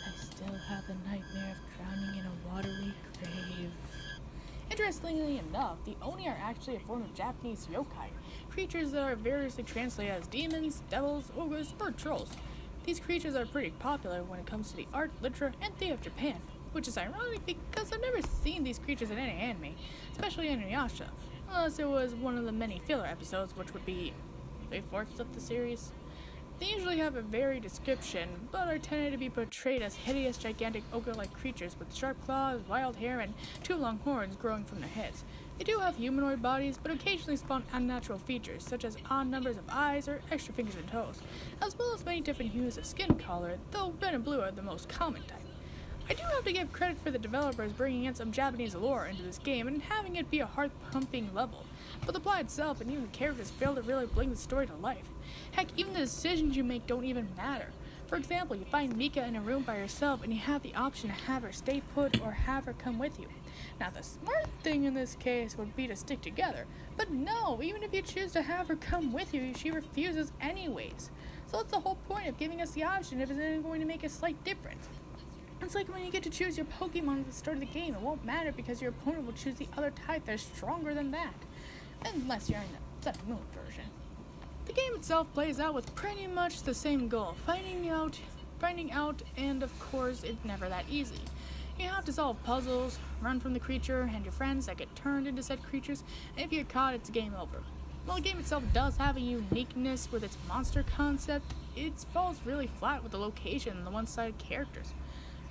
I still have the nightmare of drowning in a watery grave. Interestingly enough, the Oni are actually a form of Japanese yokai, creatures that are variously translated as demons, devils, ogres, or trolls. These creatures are pretty popular when it comes to the art, literature, and theater of Japan, which is ironic because I've never seen these creatures in any anime, especially in Inuyasha, unless it was one of the many filler episodes, which would be 3/4 of the series. They usually have a varied description, but are tended to be portrayed as hideous, gigantic, ogre-like creatures with sharp claws, wild hair, and 2 long horns growing from their heads. They do have humanoid bodies, but occasionally spawn unnatural features, such as odd numbers of eyes or extra fingers and toes, as well as many different hues of skin color, though red and blue are the most common type. I do have to give credit for the developers bringing in some Japanese lore into this game and having it be a heart-pumping level, but the plot itself and even the characters fail to really bring the story to life. Heck, even the decisions you make don't even matter. For example, you find Mika in a room by herself and you have the option to have her stay put or have her come with you. Now the smart thing in this case would be to stick together, but no, even if you choose to have her come with you, she refuses anyways. So that's the whole point of giving us the option if it's going to make a slight difference. It's like when you get to choose your Pokemon at the start of the game, it won't matter because your opponent will choose the other type that's stronger than that. Unless you're in the Sun and Moon version. The game itself plays out with pretty much the same goal, finding out, and of course, it's never that easy. You have to solve puzzles, run from the creature and your friends that get turned into said creatures, and if you're caught, it's game over. While the game itself does have a uniqueness with its monster concept, it falls really flat with the location and the one-sided characters.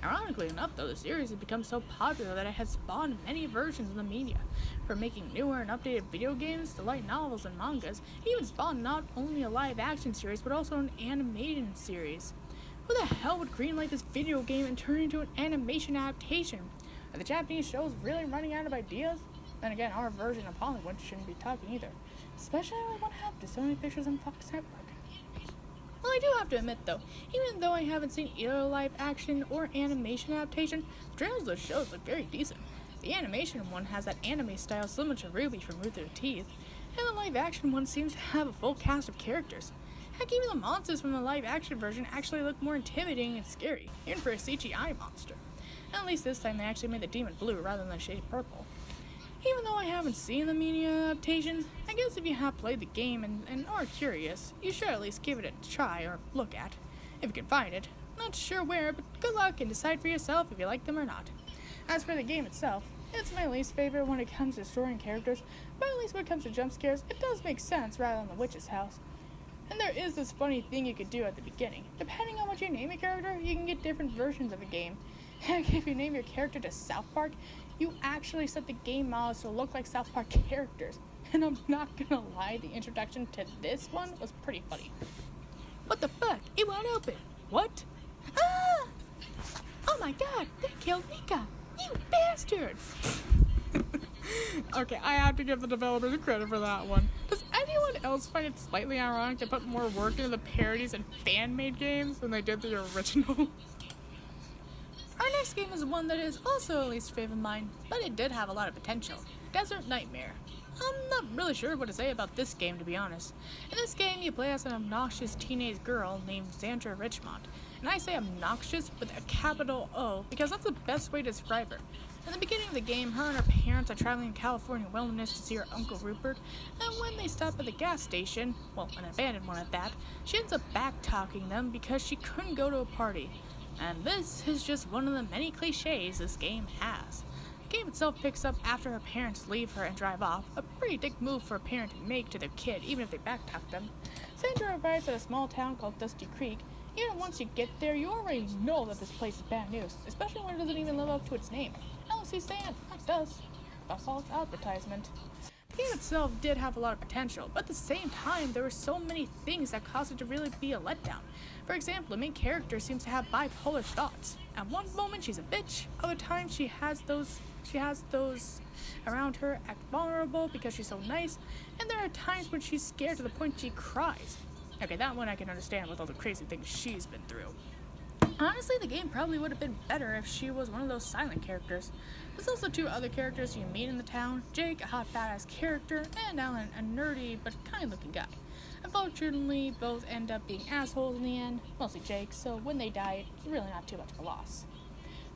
Ironically enough, though, the series has become so popular that it has spawned many versions of the media. From making newer and updated video games to light novels and mangas, it even spawned not only a live-action series, but also an animation series. Who the hell would greenlight this video game and turn it into an animation adaptation? Are the Japanese shows really running out of ideas? Then again, our version of Hollywood shouldn't be talking either. Especially when one have the Sony Pictures and Fox Network. Well, I do have to admit though, even though I haven't seen either live action or animation adaptation, the trailers of those shows look very decent. The animation one has that anime style similar to Ruby from Rooster Teeth, and the live action one seems to have a full cast of characters. Heck, even the monsters from the live action version actually look more intimidating and scary, even for a CGI monster. And at least this time they actually made the demon blue rather than the shade purple. Even though I haven't seen the media adaptations, I guess if you have played the game and are curious, you should at least give it a try or look at, if you can find it. Not sure where, but good luck and decide for yourself if you like them or not. As for the game itself, it's my least favorite when it comes to story and characters, but at least when it comes to jump scares, it does make sense rather than the Witch's House. And there is this funny thing you could do at the beginning. Depending on what you name a character, you can get different versions of a game. Heck, if you name your character to South Park, you actually set the game models to look like South Park characters. And I'm not gonna lie, the introduction to this one was pretty funny. What the fuck? It won't open. What? Ah! Oh my god, they killed Mika! You bastard! Okay, I have to give the developers credit for that one. Does anyone else find it slightly ironic to put more work into the parodies and fan-made games than they did the original? Our next game is one that is also a least favorite of mine, but it did have a lot of potential. Desert Nightmare. I'm not really sure what to say about this game, to be honest. In this game, you play as an obnoxious teenage girl named Sandra Richmond, And I say obnoxious with a capital O because that's the best way to describe her. In the beginning of the game, her and her parents are traveling in California wilderness to see her Uncle Rupert, and when they stop at the gas station, well, an abandoned one at that, she ends up back-talking them because she couldn't go to a party. And this is just one of the many cliches this game has. The game itself picks up after her parents leave her and drive off, a pretty dick move for a parent to make to their kid, even if they back-talk them. Sandra arrives at a small town called Dusty Creek. Even once you get there, you already know that this place is bad news, especially when it doesn't even live up to its name. LC Sand, that does. A false advertisement. The game itself did have a lot of potential, but at the same time, there were so many things that caused it to really be a letdown. For example, the main character seems to have bipolar thoughts. At one moment, she's a bitch. Other times, she has those around her act vulnerable because she's so nice, and there are times when she's scared to the point she cries. Okay, that one I can understand with all the crazy things she's been through. Honestly, the game probably would have been better if she was one of those silent characters. There's also two other characters you meet in the town, Jake, a hot badass character, and Alan, a nerdy but kind looking guy. Unfortunately, both end up being assholes in the end, mostly Jake, so when they die, it's really not too much of a loss.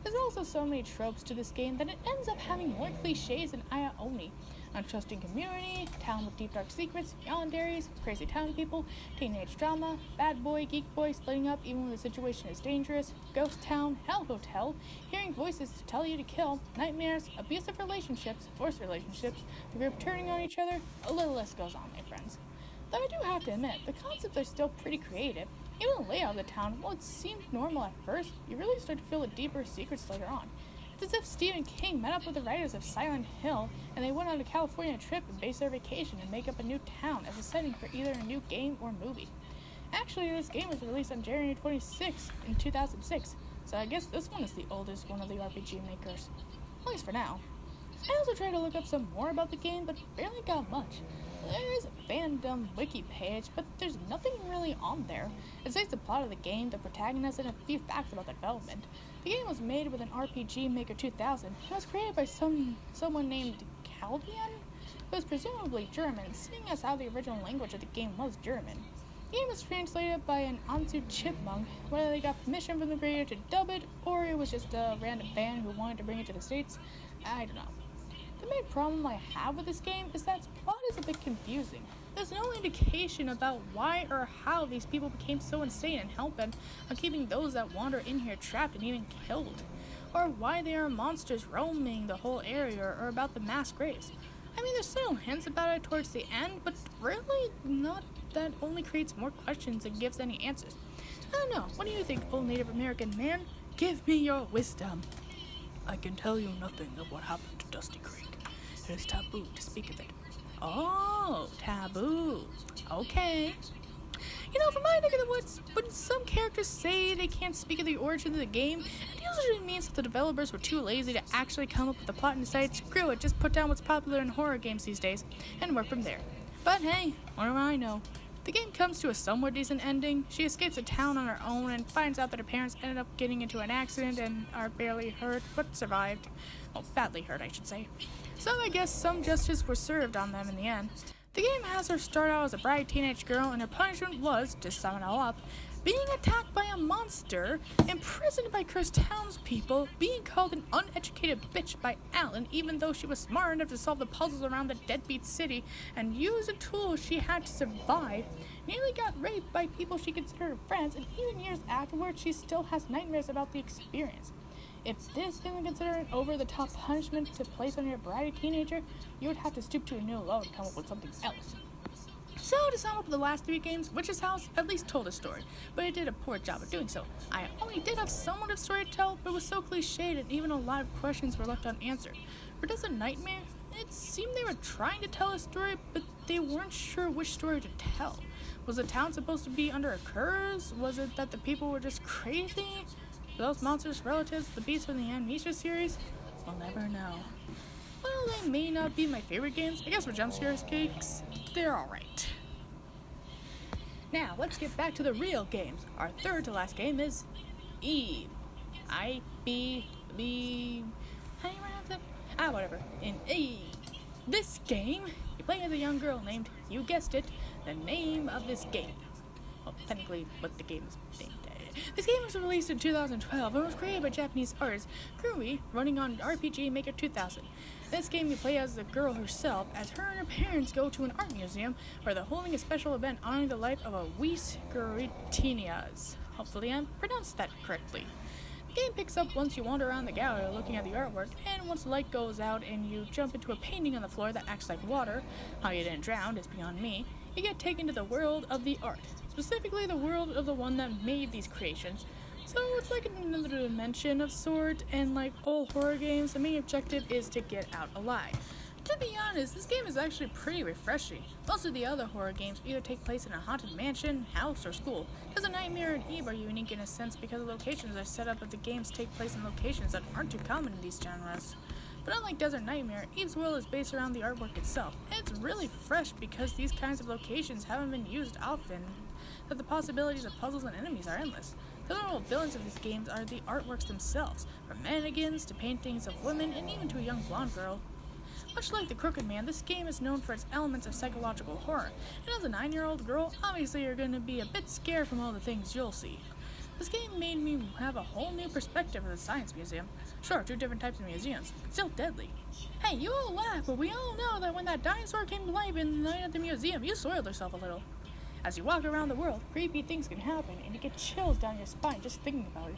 There's also so many tropes to this game that it ends up having more cliches than Aya Oni. Untrusting community, town with deep dark secrets, yawndaries, crazy town people, teenage drama, bad boy, geek boy splitting up even when the situation is dangerous, ghost town, hell hotel, hearing voices to tell you to kill, nightmares, abusive relationships, forced relationships, the group turning on each other, a little list goes on, my friends. Though I do have to admit, the concepts are still pretty creative. Even the layout of the town, while it seemed normal at first, you really start to feel the deeper secrets later on. It's as if Stephen King met up with the writers of Silent Hill, and they went on a California trip and based their vacation and make up a new town as a setting for either a new game or movie. Actually, this game was released on January 26 in 2006, so I guess this one is the oldest one of the RPG makers. At least for now. I also tried to look up some more about the game, but barely got much. There is a fandom wiki page, but there's nothing really on there. It says the plot of the game, the protagonist, and a few facts about the development. The game was made with an RPG Maker 2000 and was created by someone named Caldian, who was presumably German, seeing as how the original language of the game was German. The game was translated by an Anzu chipmunk. Whether they got permission from the creator to dub it, or it was just a random fan who wanted to bring it to the States, I don't know. The main problem I have with this game is that its plot is a bit confusing. There's no indication about why or how these people became so insane and hell-bent on keeping those that wander in here trapped and even killed, or why there are monsters roaming the whole area, or about the mass graves. I mean, there's subtle hints about it towards the end, but really not that only creates more questions than gives any answers. I don't know, what do you think, old Native American man? Give me your wisdom. I can tell you nothing of what happened to Dusty Creek. It is taboo to speak of it. Oh, taboo. Okay. You know, for my neck of the woods, when some characters say they can't speak of the origin of the game, it usually means that the developers were too lazy to actually come up with a plot and decided, screw it, just put down what's popular in horror games these days, and work from there. But hey, what do I know? The game comes to a somewhat decent ending. She escapes a town on her own and finds out that her parents ended up getting into an accident and are barely hurt, but survived. Well, badly hurt, I should say. So I guess some justice was served on them in the end. The game has her start out as a bright teenage girl, and her punishment was, to sum it all up, being attacked by a monster, imprisoned by cursed townspeople, being called an uneducated bitch by Alan even though she was smart enough to solve the puzzles around the deadbeat city and use the tools she had to survive, nearly got raped by people she considered friends, and even years afterwards she still has nightmares about the experience. If this isn't considered an over-the-top punishment to place on your bratty teenager, you would have to stoop to a new low to come up with something else. So, to sum up the last three games, Witch's House at least told a story, but it did a poor job of doing so. I only did have somewhat of story to tell, but it was so cliched and even a lot of questions were left unanswered. For Desert Nightmare, it seemed they were trying to tell a story, but they weren't sure which story to tell. Was the town supposed to be under a curse? Was it that the people were just crazy? Were those monsters relatives to the beasts from the Amnesia series? We'll never know. Well, they may not be my favorite games. I guess for jump scares cakes, they're alright. Now, let's get back to the real games. Our third to last game is Eve. I-B-B... How do you pronounce that? Whatever. In Eve. This game, you play as a young girl named, you guessed it, the name of this game. Well, technically, what the game is named. This game was released in 2012 and was created by Japanese artist Kurui, running on RPG Maker 2000. In this game, you play as the girl herself, as her and her parents go to an art museum where they're holding a special event honoring the life of Luis Gurritinias. Hopefully I pronounced that correctly. The game picks up once you wander around the gallery looking at the artwork, and once the light goes out and you jump into a painting on the floor that acts like water, how you didn't drown is beyond me, you get taken to the world of the art, specifically the world of the one that made these creations. So it's like another dimension of sort, and like all horror games, the main objective is to get out alive. To be honest, this game is actually pretty refreshing. Most of the other horror games either take place in a haunted mansion, house, or school. Desert Nightmare and Eve are unique in a sense because the locations are set up, but the games take place in locations that aren't too common in these genres. But unlike Desert Nightmare, Eve's world is based around the artwork itself, and it's really fresh because these kinds of locations haven't been used often, that the possibilities of puzzles and enemies are endless. The literal villains of these games are the artworks themselves, from mannequins to paintings of women and even to a young blonde girl. Much like The Crooked Man, this game is known for its elements of psychological horror, and as a 9-year-old girl, obviously you're going to be a bit scared from all the things you'll see. This game made me have a whole new perspective of the Science Museum. Sure, 2 different types of museums, but still deadly. Hey, you all laugh, but we all know that when that dinosaur came to life in the night at the museum, you soiled yourself a little. As you walk around the world, creepy things can happen, and you get chills down your spine just thinking about it.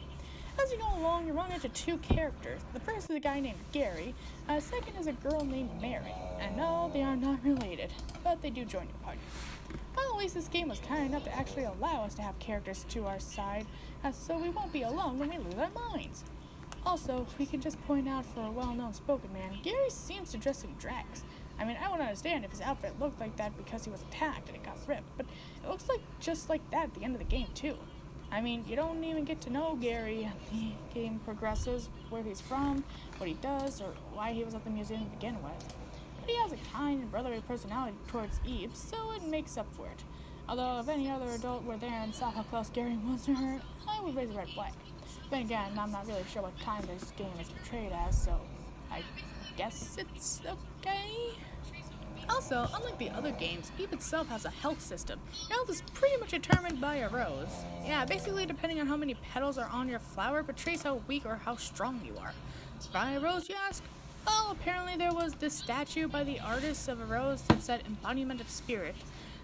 As you go along, you run into 2 characters. The first is a guy named Gary, and the second is a girl named Mary. And no, they are not related, but they do join your party. Well, at least this game was kind enough to actually allow us to have characters to our side, so we won't be alone when we lose our minds. Also, we can just point out for a well-known spoken man, Gary seems to dress in drags. I mean, I would understand if his outfit looked like that because he was attacked and it got ripped, but it looks like just like that at the end of the game, too. I mean, you don't even get to know Gary as the game progresses, where he's from, what he does, or why he was at the museum to begin with. But he has a kind and brotherly personality towards Eve, so it makes up for it. Although if any other adult were there and saw how close Gary was to her, I would raise a red flag. Then again, I'm not really sure what time this game is portrayed as, so I guess it's okay. Also, unlike the other games, Eve itself has a health system. Your health is pretty much determined by a rose. Yeah, basically depending on how many petals are on your flower portrays how weak or how strong you are. Why a rose, you ask? Well, apparently there was this statue by the artist of a rose that said embodiment of spirit.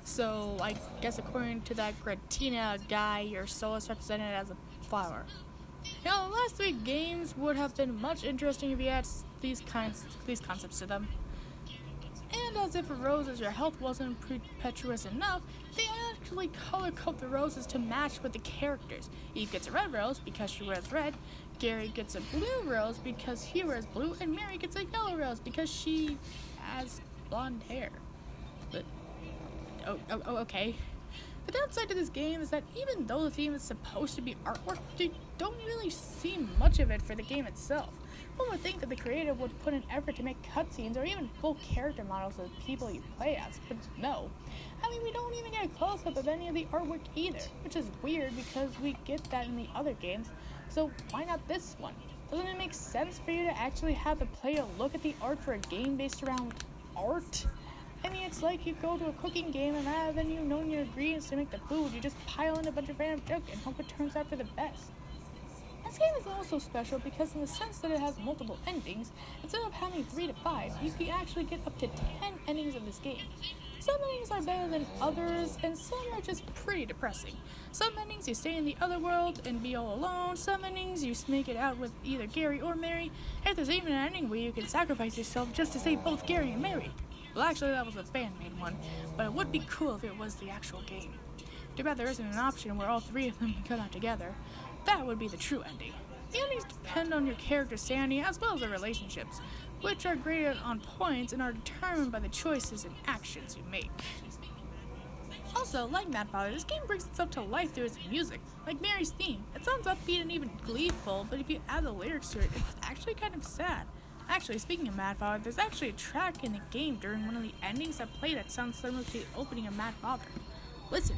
So, I guess according to that Gratina guy, your soul is represented as a flower. You know, the last 3 games would have been much interesting if you had these concepts to them. And as if a roses your health wasn't impetuous enough, they actually color code the roses to match with the characters. Eve gets a red rose because she wears red, Gary gets a blue rose because he wears blue, and Mary gets a yellow rose because she has blonde hair. But, okay. The downside to this game is that even though the theme is supposed to be artwork, you don't really see much of it for the game itself. One would think that the creator would put an effort to make cutscenes or even full character models of the people you play as, but no. I mean, we don't even get a close-up of any of the artwork either, which is weird because we get that in the other games, so why not this one? Doesn't it make sense for you to actually have the player look at the art for a game based around art? I mean, it's like you go to a cooking game and rather than you knowing your ingredients to make the food, you just pile in a bunch of random junk and hope it turns out for the best. This game is also special because in the sense that it has multiple endings, instead of having 3 to 5, you can actually get up to 10 endings of this game. Some endings are better than others, and some are just pretty depressing. Some endings you stay in the other world and be all alone, some endings you make it out with either Gary or Mary, and there's even an ending where you can sacrifice yourself just to save both Gary and Mary. Well, actually that was a fan-made one, but it would be cool if it was the actual game. Too bad there isn't an option where all 3 of them can come out together. That would be the true ending. The endings depend on your character's sanity as well as their relationships, which are graded on points and are determined by the choices and actions you make. Also, like Mad Father, this game brings itself to life through its music, like Mary's theme. It sounds upbeat and even gleeful, but if you add the lyrics to it, it's actually kind of sad. Actually, speaking of Mad Father, there's actually a track in the game during one of the endings that play that sounds similar to the opening of Mad Father. Listen.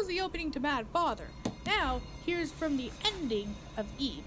was the opening to Mad Father. Now, here's from the ending of Eve.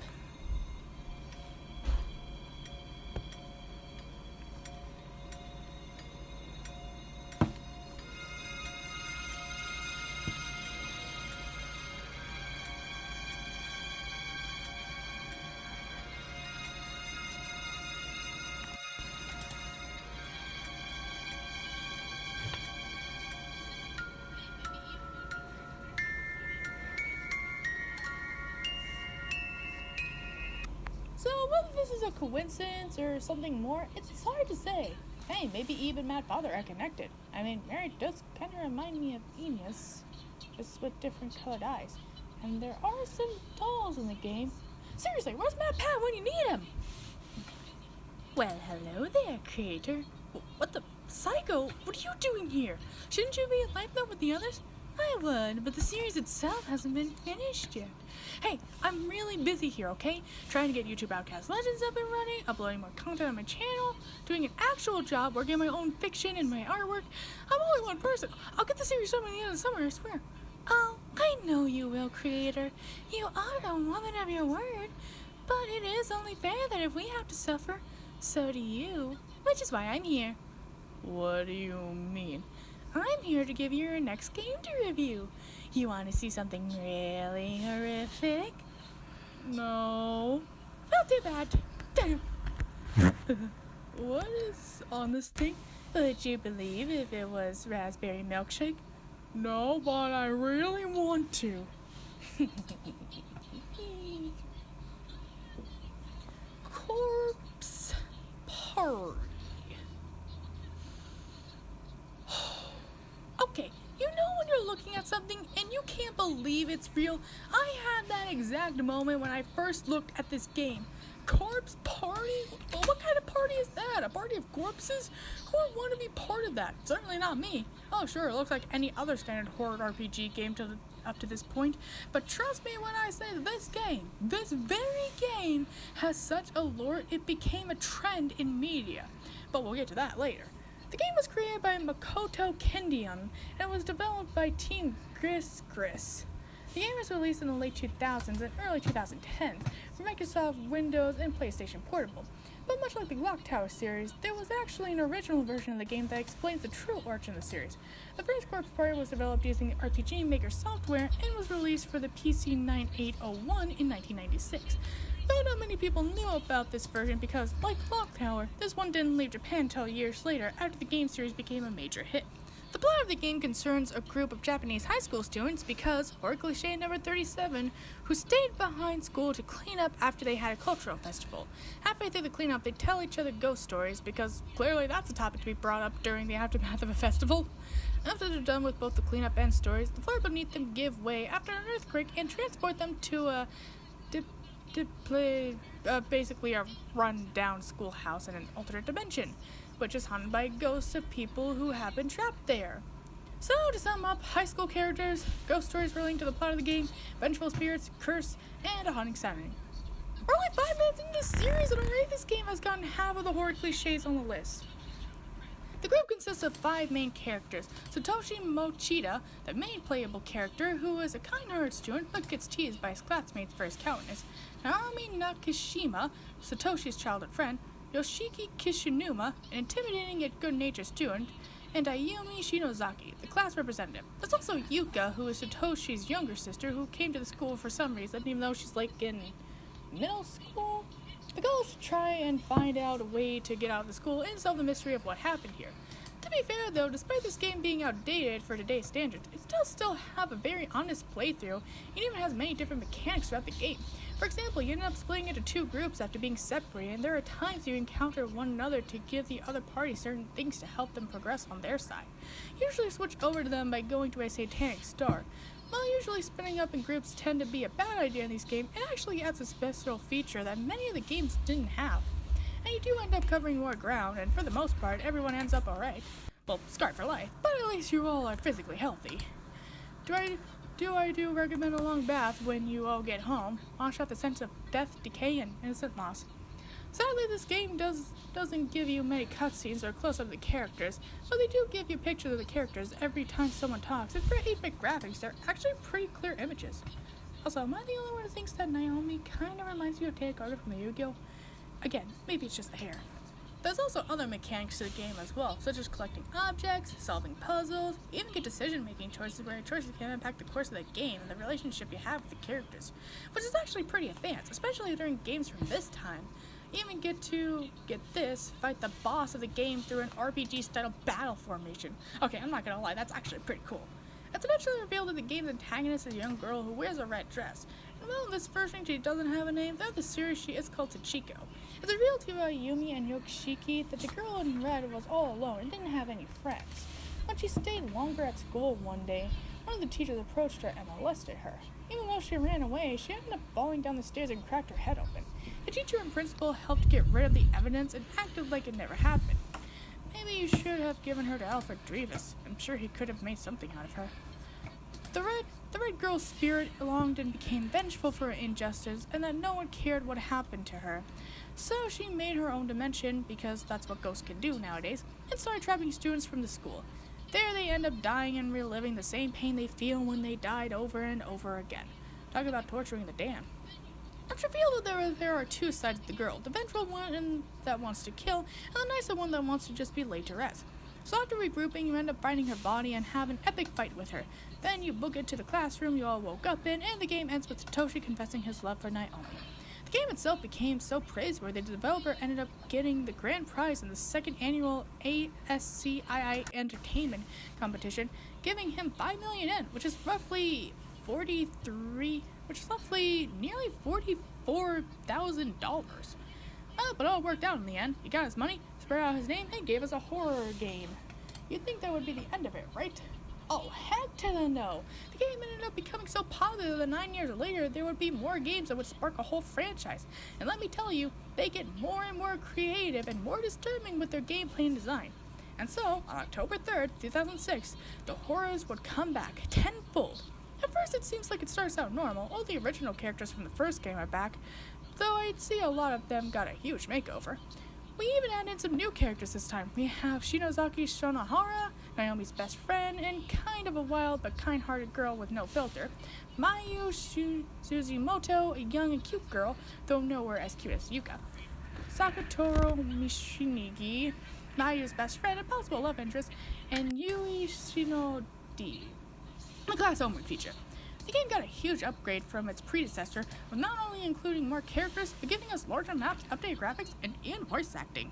So whether this is a coincidence or something more, it's hard to say. Hey, maybe Eve and Mad Father are connected. I mean, Mary does kind of remind me of Aeneas, just with different colored eyes. And there are some dolls in the game. Seriously, where's Mad Pat when you need him? Well, hello there, creator. What the? Psycho, what are you doing here? Shouldn't you be in Lifeboat with the others? I would, but the series itself hasn't been finished yet. Hey, I'm really busy here, okay? Trying to get YouTube Outcast Legends up and running, uploading more content on my channel, doing an actual job, working on my own fiction and my artwork. I'm only one person. I'll get the series done by the end of the summer, I swear. Oh, I know you will, creator. You are a woman of your word. But it is only fair that if we have to suffer, so do you. Which is why I'm here. What do you mean? I'm here to give you your next game to review. You want to see something really horrific? No. Not too bad. Damn. What is on this thing? Would you believe if it was raspberry milkshake? No, but I really want to. Corpse Party. Okay, you know when you're looking at something and you can't believe it's real? I had that exact moment when I first looked at this game. Corpse Party? What kind of party is that? A party of corpses? Who would want to be part of that? Certainly not me. Oh sure, it looks like any other standard horror RPG game up to this point, but trust me when I say this very game, has such a lore it became a trend in media. But we'll get to that later. The game was created by Makoto Kendion and was developed by Team Gris Gris. The game was released in the late 2000s and early 2010s for Microsoft Windows and PlayStation Portable. But much like the Clock Tower series, there was actually an original version of the game that explains the true origin of the series. The first Corpse Party was developed using the RPG Maker software and was released for the PC 9801 in 1996. Though not many people knew about this version because, like Clock Tower, this one didn't leave Japan until years later after the game series became a major hit. The plot of the game concerns a group of Japanese high school students because, horror cliche number 37, who stayed behind school to clean up after they had a cultural festival. Halfway through the cleanup, they tell each other ghost stories because clearly that's a topic to be brought up during the aftermath of a festival. After they're done with both the cleanup and stories, the floor beneath them give way after an earthquake and transport them to basically a run-down schoolhouse in an alternate dimension, which is haunted by ghosts of people who have been trapped there. So, to sum up, high school characters, ghost stories relating to the plot of the game, vengeful spirits, curse, and a haunting setting. We're only 5 minutes into this series, and already this game has gotten half of the horror cliches on the list. The group consists of 5 main characters. Satoshi Mochida, the main playable character, who is a kind-hearted student but gets teased by his classmates for his cowardice. Naomi Nakashima, Satoshi's childhood friend. Yoshiki Kishinuma, an intimidating yet good-natured student. And Ayumi Shinozaki, the class representative. There's also Yuka, who is Satoshi's younger sister, who came to the school for some reason, even though she's like in middle school. The goal is to try and find out a way to get out of the school and solve the mystery of what happened here. To be fair though, despite this game being outdated for today's standards, it does still have a very honest playthrough and even has many different mechanics throughout the game. For example, you end up splitting into 2 groups after being separated, and there are times you encounter one another to give the other party certain things to help them progress on their side. You usually switch over to them by going to a satanic star. While usually splitting up in groups tend to be a bad idea in these games, it actually adds a special feature that many of the games didn't have. And you do end up covering more ground, and for the most part, everyone ends up alright. Well, scarred for life, but at least you all are physically healthy. Do I recommend a long bath when you all get home? Wash out the sense of death, decay, and innocent loss. Sadly, this game doesn't give you many cutscenes or close-up of the characters, but they do give you pictures of the characters every time someone talks, and for 8-bit graphics, they're actually pretty clear images. Also, am I the only one who thinks that Naomi kind of reminds me of Takara from the Yu-Gi-Oh? Again, maybe it's just the hair. There's also other mechanics to the game as well, such as collecting objects, solving puzzles, you even get decision-making choices where your choices can impact the course of the game and the relationship you have with the characters, which is actually pretty advanced, especially during games from this time. You even get to, fight the boss of the game through an RPG-style battle formation. Okay, I'm not gonna lie, that's actually pretty cool. It's eventually revealed that the game's antagonist is a young girl who wears a red dress. And while in this version she doesn't have a name, throughout the series she is called Tachiko. It's revealed to Yumi and Yoshiki that the girl in red was all alone and didn't have any friends. When she stayed longer at school one day, one of the teachers approached her and molested her. Even though she ran away, she ended up falling down the stairs and cracked her head open. The teacher and principal helped get rid of the evidence and acted like it never happened. Maybe you should have given her to Alfred Drevis. I'm sure he could have made something out of her. The red girl's spirit longed and became vengeful for her injustice, and that no one cared what happened to her. So she made her own dimension, because that's what ghosts can do nowadays, and started trapping students from the school. There they end up dying and reliving the same pain they feel when they died over and over again. Talk about torturing the damned. It's revealed that there are two sides of the girl, the vengeful one that wants to kill, and the nicer one that wants to just be laid to rest. So after regrouping, you end up finding her body and have an epic fight with her. Then you book it to the classroom you all woke up in, and the game ends with Satoshi confessing his love for Naomi. The game itself became so praiseworthy, the developer ended up getting the grand prize in the second annual ASCII Entertainment competition, giving him 5 million yen, which is roughly nearly $44,000. But it all worked out in the end. He got his money, spread out his name, and gave us a horror game. You'd think that would be the end of it, right? Oh, heck to the no! The game ended up becoming so popular that 9 years later, there would be more games that would spark a whole franchise. And let me tell you, they get more and more creative and more disturbing with their gameplay and design. And so, on October 3rd, 2006, the horrors would come back tenfold. At first, it seems like it starts out normal. All the original characters from the first game are back, though I'd see a lot of them got a huge makeover. We even added in some new characters this time. We have Shinozaki Shinohara, Naomi's best friend, and kind of a wild but kind-hearted girl with no filter. Mayu Suzimoto, a young and cute girl, though nowhere as cute as Yuka. Sakatoro Mishinigi, Mayu's best friend and possible love interest, and Yui Shinodi, the class-only feature. The game got a huge upgrade from its predecessor, with not only including more characters, but giving us larger maps, updated graphics, and voice acting.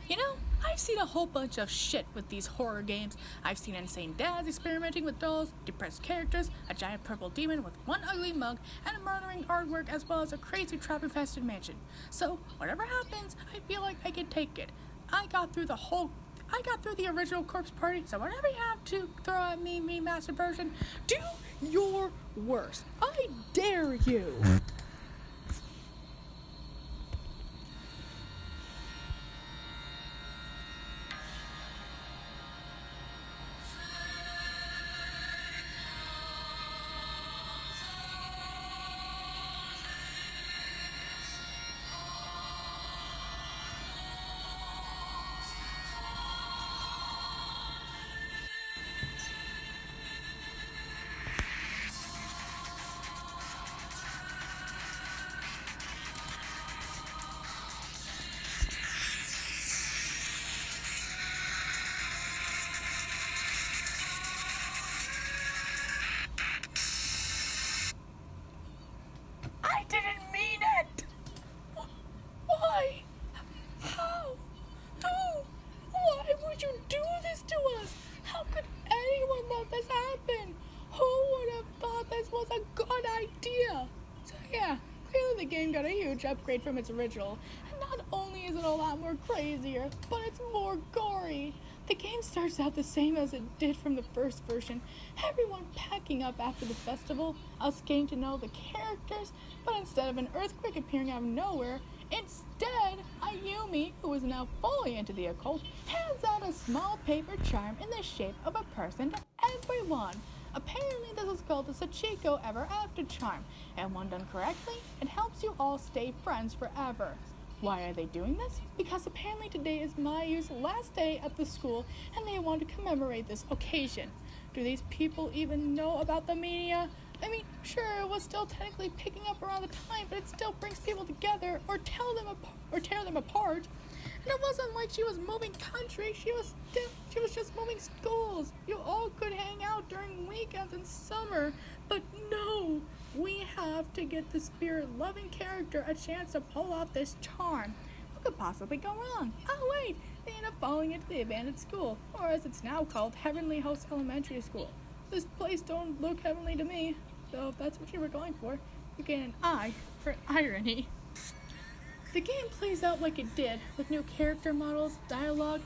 You know, I've seen a whole bunch of shit with these horror games. I've seen insane dads experimenting with dolls, depressed characters, a giant purple demon with one ugly mug, and a murdering artwork, as well as a crazy trap-infested mansion. So, whatever happens, I feel like I can take it. I got through the original Corpse Party, so whatever you have to throw at me, remastered version, do your worst. I dare you. I didn't mean it! Why? How? Who? Why would you do this to us? How could anyone let this happen? Who would have thought this was a good idea? So yeah, clearly the game got a huge upgrade from its original. And not only is it a lot more crazier, but it's more gory. The game starts out the same as it did from the first version. Everyone packing up after the festival, us getting to know the characters, but instead of an earthquake appearing out of nowhere, instead, Ayumi, who is now fully into the occult, hands out a small paper charm in the shape of a person to everyone. Apparently this is called the Sachiko Ever After charm, and when done correctly, it helps you all stay friends forever. Why are they doing this? Because apparently today is Mayu's last day at the school and they want to commemorate this occasion. Do these people even know about the media? I mean, sure, it was still technically picking up around the time, but it still brings people together or tear them apart. And it wasn't like she was moving country, she was just moving schools. You all could hang out during weekends in summer, but no, we have to get the spirit-loving character a chance to pull off this charm. What could possibly go wrong? Oh wait, they end up falling into the abandoned school, or as it's now called, Heavenly Host Elementary School. This place don't look heavenly to me, so if that's what you were going for, you get an I for irony. The game plays out like it did, with new character models, dialogue,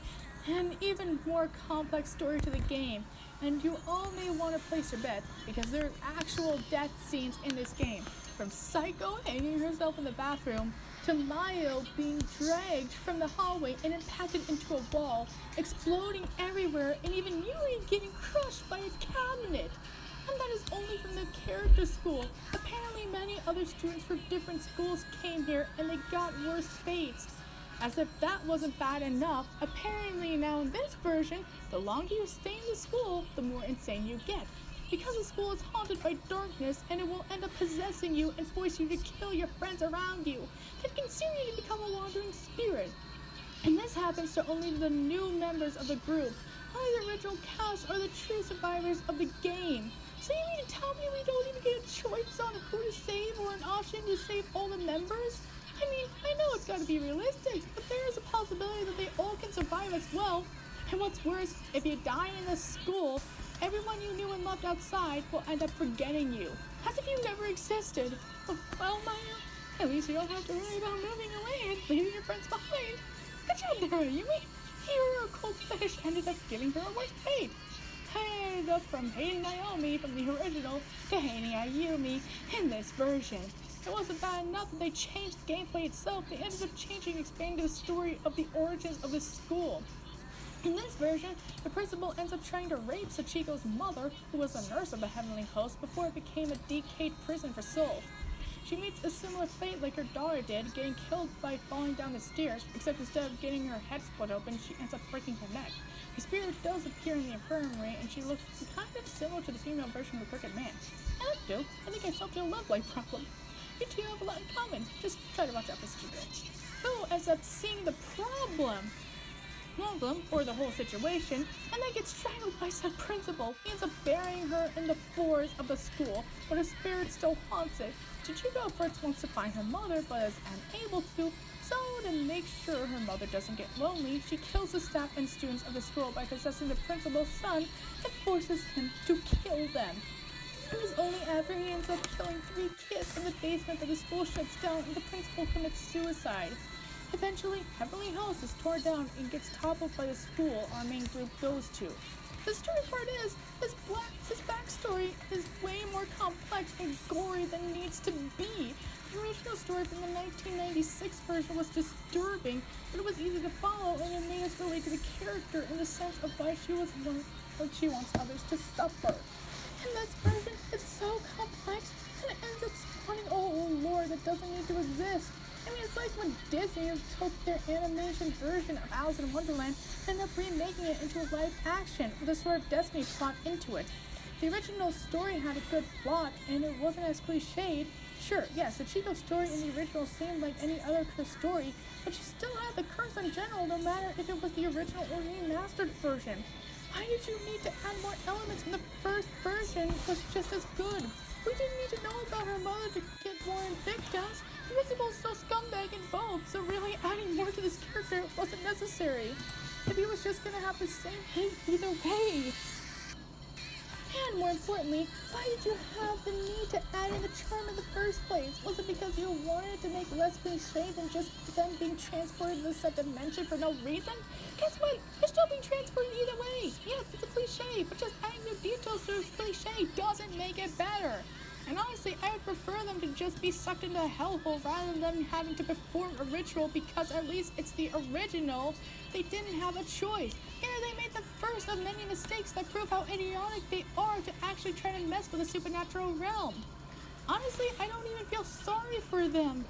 and even more complex story to the game. And you all may want to place your bets, because there are actual death scenes in this game. From Psycho hanging herself in the bathroom, to Mayo being dragged from the hallway and impacted into a wall, exploding everywhere, and even Yuri getting crushed by a cabinet. And that is only from the character school. Apparently many other students from different schools came here and they got worse fates. As if that wasn't bad enough, apparently now in this version, the longer you stay in the school, the more insane you get. Because the school is haunted by darkness and it will end up possessing you and force you to kill your friends around you, and consume you to become a wandering spirit. And this happens to only the new members of the group. Only the original cast are the true survivors of the game. So you mean to tell me we don't even get a choice on who to save or an option to save all the members? I mean, I know it's gotta be realistic, but there is a possibility that they all can survive as well. And what's worse, if you die in this school, everyone you knew and loved outside will end up forgetting you, as if you never existed. Well, Maya, at least you don't have to worry about moving away and leaving your friends behind. Good job there, Yumi. You were a cold fish, ended up giving her a worse fate. I ended up from hating Naomi from the original to hating Ayumi in this version. It wasn't bad enough that they changed the gameplay itself, they ended up changing and expanding the story of the origins of the school. In this version, the principal ends up trying to rape Sachiko's mother, who was a nurse of the Heavenly Host, before it became a decayed prison for souls. She meets a similar fate like her daughter did, getting killed by falling down the stairs, except instead of getting her head split open, she ends up breaking her neck. The spirit does appear in the infirmary, and she looks kind of similar to the female version of the Crooked Man. I like Joe. I think I solved your love life problem. You two have a lot in common. Just try to watch out for Sachiko. Who ends up seeing the problem, or the whole situation, and then gets strangled by said principal. He ends up burying her in the floors of the school, but her spirit still haunts it. Chichiko first wants to find her mother, but is unable to, so to make sure her mother doesn't get lonely, she kills the staff and students of the school by possessing the principal's son and forces him to kill them. It is only after he ends up killing 3 kids in the basement that the school shuts down and the principal commits suicide. Eventually, Heavenly Host is torn down and gets toppled by the school our main group goes to. The story part is, this backstory is way more complex and gory than it needs to be. The original story from the 1996 version was disturbing, but it was easy to follow and it made us relate to the character in the sense of why she wants others to suffer. And this version is so complex and it ends up spawning a whole lore that doesn't need to exist. I mean, it's like when Disney took their animation version of Alice in Wonderland and ended up remaking it into a live action with a sort of Destiny plot into it. The original story had a good plot and it wasn't as cliched. Sure, yes, Sachiko's story in the original seemed like any other curse story, but she still had the curse in general no matter if it was the original or remastered version. Why did you need to add more elements when the first version was just as good? We didn't need to know about her mother to get more victims. The principal's still scumbag in both, so really adding more to this character wasn't necessary. If he was just gonna have the same fate either way. And more importantly, why did you have the need to add in the charm in the first place? Was it because you wanted to make less cliche than just them being transported to the set dimension for no reason? Guess what? They're still being transported either way. Yes, it's a cliche, but just adding new details to a cliche doesn't make it better. And honestly, I would prefer them to just be sucked into a hellhole rather than them having to perform a ritual, because at least it's the original. They didn't have a choice. Here they made the first of many mistakes that prove how idiotic they are to actually try to mess with the supernatural realm. Honestly, I don't even feel sorry for them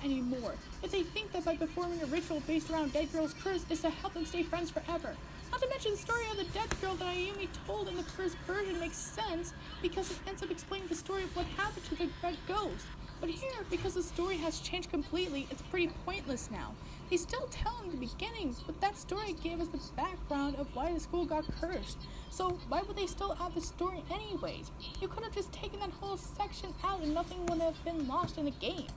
anymore. If they think that by performing a ritual based around Dead Girl's curse is to help them stay friends forever. Not to mention the story of the Dead Girl that Ayumi told in the first version makes sense because it ends up explaining the story of what happened to the Red Ghost. But here, because the story has changed completely, it's pretty pointless now. They still tell in the beginning, but that story gave us the background of why the school got cursed. So why would they still add the story anyways? You could have just taken that whole section out and nothing would have been lost in the game.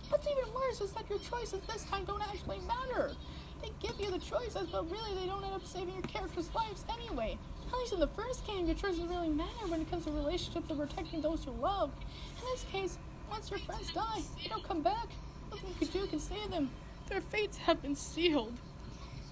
What's even worse is that your choices this time don't actually matter. They give you the choices, but really they don't end up saving your characters' lives anyway. At least in the first game, your choices really matter when it comes to relationships and protecting those you love. In this case, once your friends die, they don't come back. Nothing you can do can save them. Their fates have been sealed.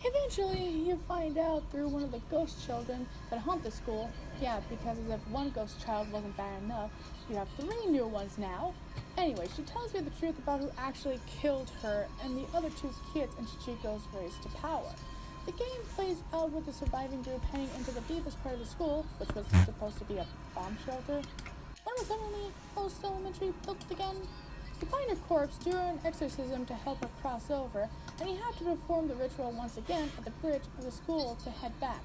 Eventually, you find out through one of the ghost children that haunt the school. Yeah, because as if one ghost child wasn't bad enough, you have 3 new ones now. Anyway, she tells you the truth about who actually killed her and the other 2 kids in Chichiko's race to power. The game plays out with the surviving group heading into the deepest part of the school, which was supposed to be a bomb shelter. When was suddenly Post Elementary built again? You find her corpse during an exorcism to help her cross over, and you have to perform the ritual once again at the bridge of the school to head back.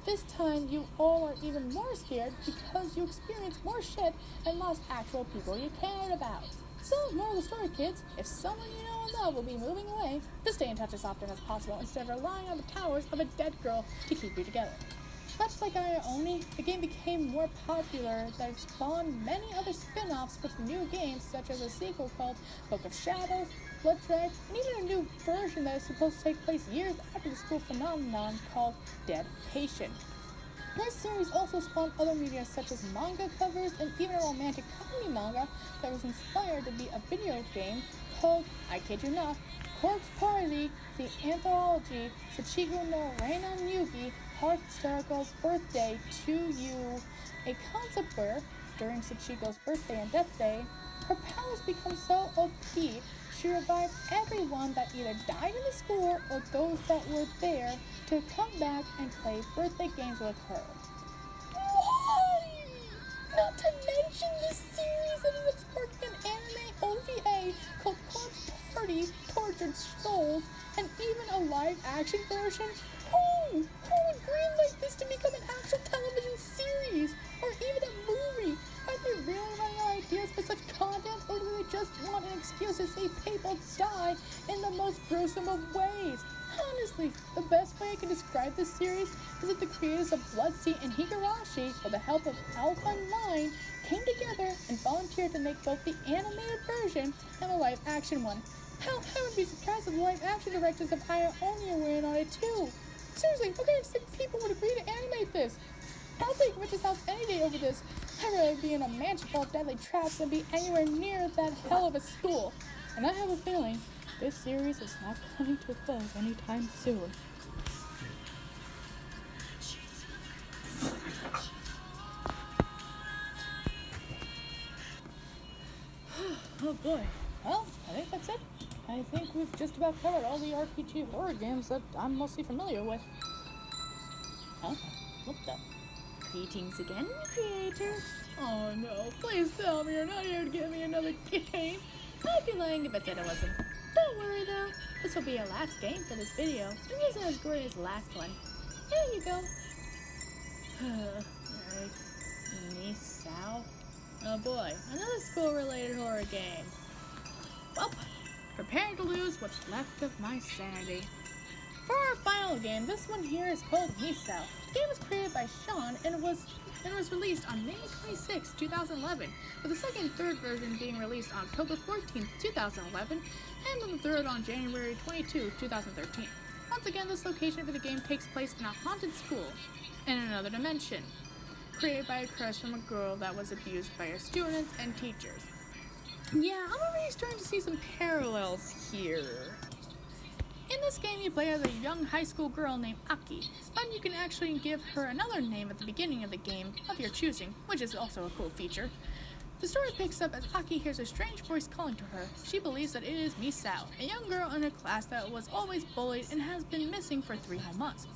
This time, you all are even more scared because you experience more shit and lost actual people you cared about. So, moral of the story, kids, if someone you know and love will be moving away, just stay in touch as often as possible instead of relying on the powers of a dead girl to keep you together. Much like Ayaoni, the game became more popular that it spawned many other spin-offs with new games such as a sequel called Book of Shadows, Blood Trade, and even a new version that is supposed to take place years after the school phenomenon called Dead Patient. This series also spawned other media such as manga covers and even a romantic comedy manga that was inspired to be a video game called, I kid you not, Corpse Party, the anthology Sachiko no Reinan Yugi, Heart Hysterical Birthday to You, a concept where, during Sachiko's birthday and death day, her powers become so OP, she revives everyone that either died in the school or those that were there to come back and play birthday games with her. Why? Not to mention this series ended up sparking an anime OVA called Corpse Party, Tortured Souls, and even a live-action version. Who would greenlight this to become an actual television series, or even a movie? Are they really running out of ideas for such content, or do they just want an excuse to see people die in the most gruesome of ways? Honestly, the best way I can describe this series is that the creators of Bloodseat and Higurashi, with the help of Alpha Online, came together and volunteered to make both the animated version and a live-action one. Hell, I would be surprised if the live-action directors of Ayaoni were in on it too. Seriously, what kind of sick people would agree to animate this? I'll take Rich's house any day over this. I'd rather be in a mansion full of deadly traps than be anywhere near that hell of a school. And I have a feeling this series is not coming to a close anytime soon. Oh boy. Well, I think that's it. I think we've just about covered all the RPG horror games that I'm mostly familiar with. Huh? What the? Greetings again, creator. Oh no, please tell me you're not here to give me another game. I'd be lying if I said I wasn't. Don't worry though, this will be our last game for this video. It isn't as great as the last one. There you go. Alright. Misao. Oh boy, another school-related horror game. Well, preparing to lose what's left of my sanity. For our final game, this one here is called Misao. The game was created by Sean and it was released on May 26, 2011, with the second and third version being released on October 14, 2011, and then the third on January 22, 2013. Once again, this location for the game takes place in a haunted school in another dimension, created by a curse from a girl that was abused by her students and teachers. Yeah, I'm already starting to see some parallels here. In this game, you play as a young high school girl named Aki, but you can actually give her another name at the beginning of the game of your choosing, which is also a cool feature. The story picks up as Aki hears a strange voice calling to her. She believes that it is Misao, a young girl in her class that was always bullied and has been missing for 3 whole months.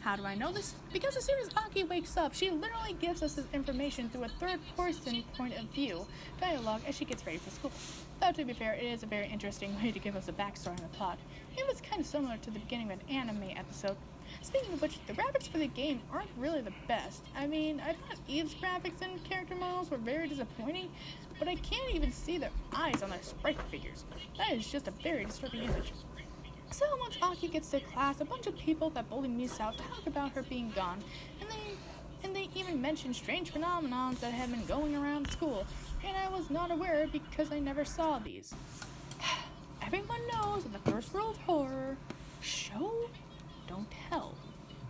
How do I know this? Because as soon as Aki wakes up, she literally gives us this information through a third-person point of view dialogue as she gets ready for school. Though, to be fair, it is a very interesting way to give us a backstory on the plot. It was kind of similar to the beginning of an anime episode. Speaking of which, the graphics for the game aren't really the best. I mean, I thought Eve's graphics and character models were very disappointing, but I can't even see their eyes on their sprite figures. That is just a very disturbing image. So once Aki gets to class, a bunch of people that bully Misao talk about her being gone, and they even mention strange phenomena that have been going around school, and I was not aware because I never saw these. Everyone knows that the first rule of horror, show, don't tell.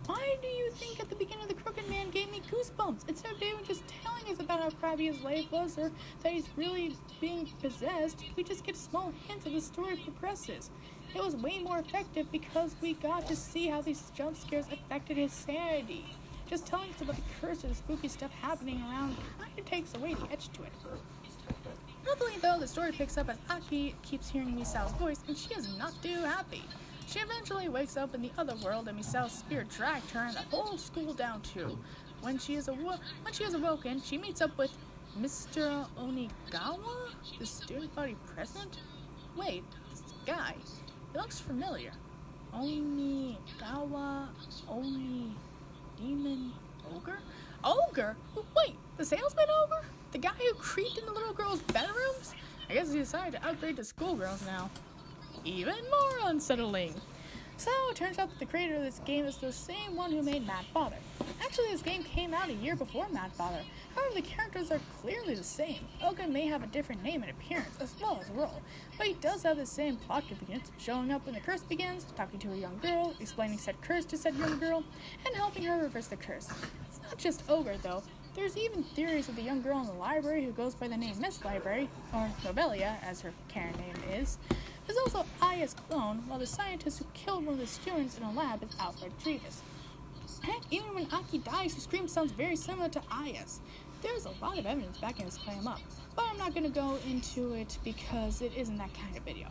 Why do you think at the beginning of The Crooked Man gave me goosebumps? Instead of David just telling us about how crappy his life was or that he's really being possessed, we just get small hints as the story progresses. It was way more effective because we got to see how these jump scares affected his sanity. Just telling us about the curse or the spooky stuff happening around kind of takes away the edge to it. Luckily though, the story picks up as Aki keeps hearing Misao's voice and she is not too happy. She eventually wakes up in the other world and Misao's spirit dragged her and the whole school down too. When she is awoken, she meets up with Mr. Onigawa, the student body president? Wait, this guy. He looks familiar. Onigawa, Demon Ogre? Ogre? Wait, the salesman ogre? The guy who creeped into little girls' bedrooms? I guess he decided to upgrade to schoolgirls now. Even more unsettling. So, it turns out that the creator of this game is the same one who made Mad Father. Actually, this game came out a year before Mad Father. However, the characters are clearly the same. Ogre may have a different name and appearance, as well as role, but he does have the same plot convenience, showing up when the curse begins, talking to a young girl, explaining said curse to said young girl, and helping her reverse the curse. It's not just Ogre, though. There's even theories of the young girl in the library who goes by the name Miss Library, or Novelia, as her Karen name is also Aya's clone, while the scientist who killed one of the students in a lab is Alfred Drevis. Heck, even when Aki dies, her scream sounds very similar to Aya's. There's a lot of evidence backing this claim up, but I'm not going to go into it because it isn't that kind of video.